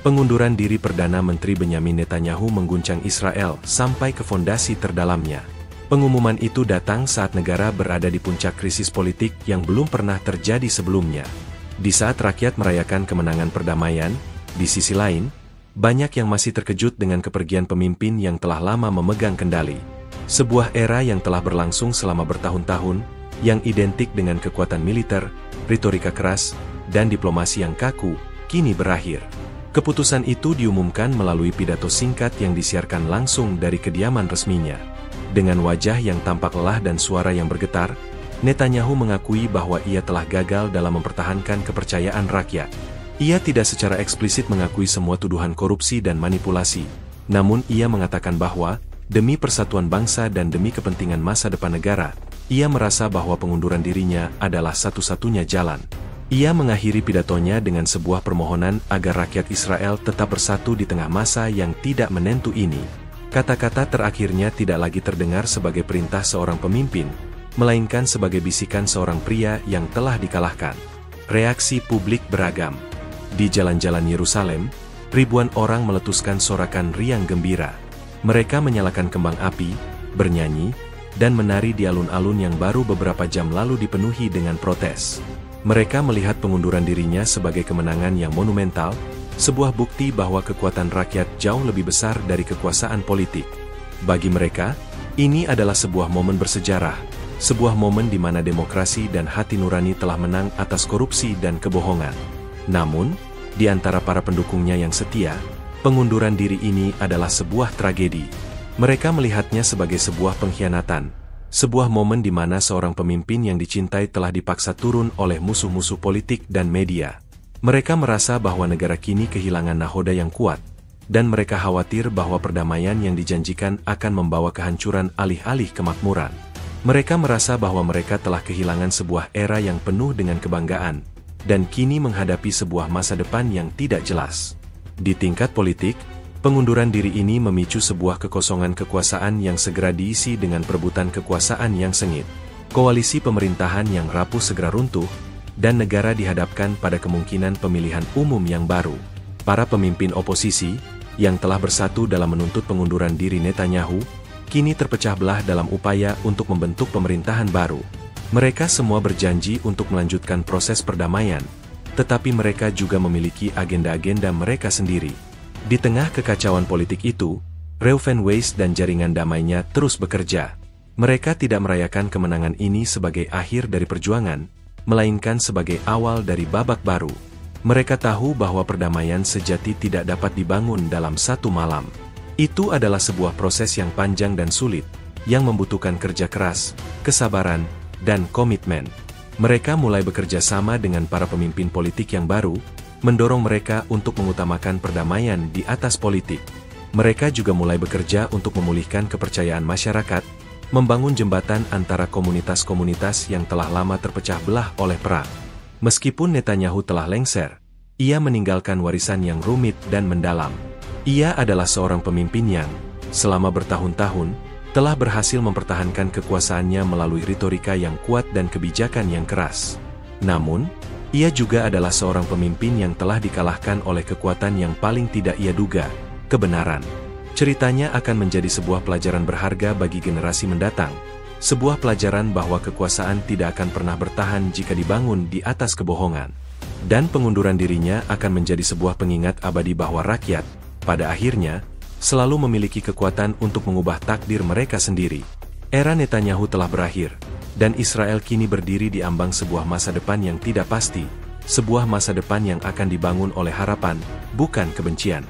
Pengunduran diri Perdana Menteri Benyamin Netanyahu mengguncang Israel sampai ke fondasi terdalamnya. Pengumuman itu datang saat negara berada di puncak krisis politik yang belum pernah terjadi sebelumnya. Di saat rakyat merayakan kemenangan perdamaian, di sisi lain, banyak yang masih terkejut dengan kepergian pemimpin yang telah lama memegang kendali. Sebuah era yang telah berlangsung selama bertahun-tahun, yang identik dengan kekuatan militer, retorika keras, dan diplomasi yang kaku, kini berakhir. Keputusan itu diumumkan melalui pidato singkat yang disiarkan langsung dari kediaman resminya. Dengan wajah yang tampak lelah dan suara yang bergetar, Netanyahu mengakui bahwa ia telah gagal dalam mempertahankan kepercayaan rakyat. Ia tidak secara eksplisit mengakui semua tuduhan korupsi dan manipulasi, namun ia mengatakan bahwa, demi persatuan bangsa dan demi kepentingan masa depan negara, ia merasa bahwa pengunduran dirinya adalah satu-satunya jalan. Ia mengakhiri pidatonya dengan sebuah permohonan agar rakyat Israel tetap bersatu di tengah masa yang tidak menentu ini. Kata-kata terakhirnya tidak lagi terdengar sebagai perintah seorang pemimpin, melainkan sebagai bisikan seorang pria yang telah dikalahkan. Reaksi publik beragam. Di jalan-jalan Yerusalem, ribuan orang meletuskan sorakan riang gembira. Mereka menyalakan kembang api, bernyanyi, dan menari di alun-alun yang baru beberapa jam lalu dipenuhi dengan protes. Mereka melihat pengunduran dirinya sebagai kemenangan yang monumental, sebuah bukti bahwa kekuatan rakyat jauh lebih besar dari kekuasaan politik. Bagi mereka, ini adalah sebuah momen bersejarah, sebuah momen di mana demokrasi dan hati nurani telah menang atas korupsi dan kebohongan. Namun, di antara para pendukungnya yang setia, pengunduran diri ini adalah sebuah tragedi. Mereka melihatnya sebagai sebuah pengkhianatan, sebuah momen di mana seorang pemimpin yang dicintai telah dipaksa turun oleh musuh-musuh politik dan media. Mereka merasa bahwa negara kini kehilangan nahoda yang kuat, dan mereka khawatir bahwa perdamaian yang dijanjikan akan membawa kehancuran alih-alih kemakmuran. Mereka merasa bahwa mereka telah kehilangan sebuah era yang penuh dengan kebanggaan, dan kini menghadapi sebuah masa depan yang tidak jelas. Di tingkat politik, pengunduran diri ini memicu sebuah kekosongan kekuasaan yang segera diisi dengan perebutan kekuasaan yang sengit. Koalisi pemerintahan yang rapuh segera runtuh, dan negara dihadapkan pada kemungkinan pemilihan umum yang baru. Para pemimpin oposisi, yang telah bersatu dalam menuntut pengunduran diri Netanyahu, kini terpecah belah dalam upaya untuk membentuk pemerintahan baru. Mereka semua berjanji untuk melanjutkan proses perdamaian, tetapi mereka juga memiliki agenda-agenda mereka sendiri. Di tengah kekacauan politik itu, Reuven Weiss dan jaringan damainya terus bekerja. Mereka tidak merayakan kemenangan ini sebagai akhir dari perjuangan, melainkan sebagai awal dari babak baru. Mereka tahu bahwa perdamaian sejati tidak dapat dibangun dalam satu malam. Itu adalah sebuah proses yang panjang dan sulit, yang membutuhkan kerja keras, kesabaran, dan komitmen. Mereka mulai bekerja sama dengan para pemimpin politik yang baru, mendorong mereka untuk mengutamakan perdamaian di atas politik. Mereka juga mulai bekerja untuk memulihkan kepercayaan masyarakat, membangun jembatan antara komunitas-komunitas yang telah lama terpecah belah oleh perang. Meskipun Netanyahu telah lengser, ia meninggalkan warisan yang rumit dan mendalam. Ia adalah seorang pemimpin yang, selama bertahun-tahun, telah berhasil mempertahankan kekuasaannya melalui retorika yang kuat dan kebijakan yang keras. Namun, ia juga adalah seorang pemimpin yang telah dikalahkan oleh kekuatan yang paling tidak ia duga, kebenaran. Ceritanya akan menjadi sebuah pelajaran berharga bagi generasi mendatang, sebuah pelajaran bahwa kekuasaan tidak akan pernah bertahan jika dibangun di atas kebohongan. Dan pengunduran dirinya akan menjadi sebuah pengingat abadi bahwa rakyat, pada akhirnya, selalu memiliki kekuatan untuk mengubah takdir mereka sendiri. Era Netanyahu telah berakhir, dan Israel kini berdiri di ambang sebuah masa depan yang tidak pasti, sebuah masa depan yang akan dibangun oleh harapan, bukan kebencian.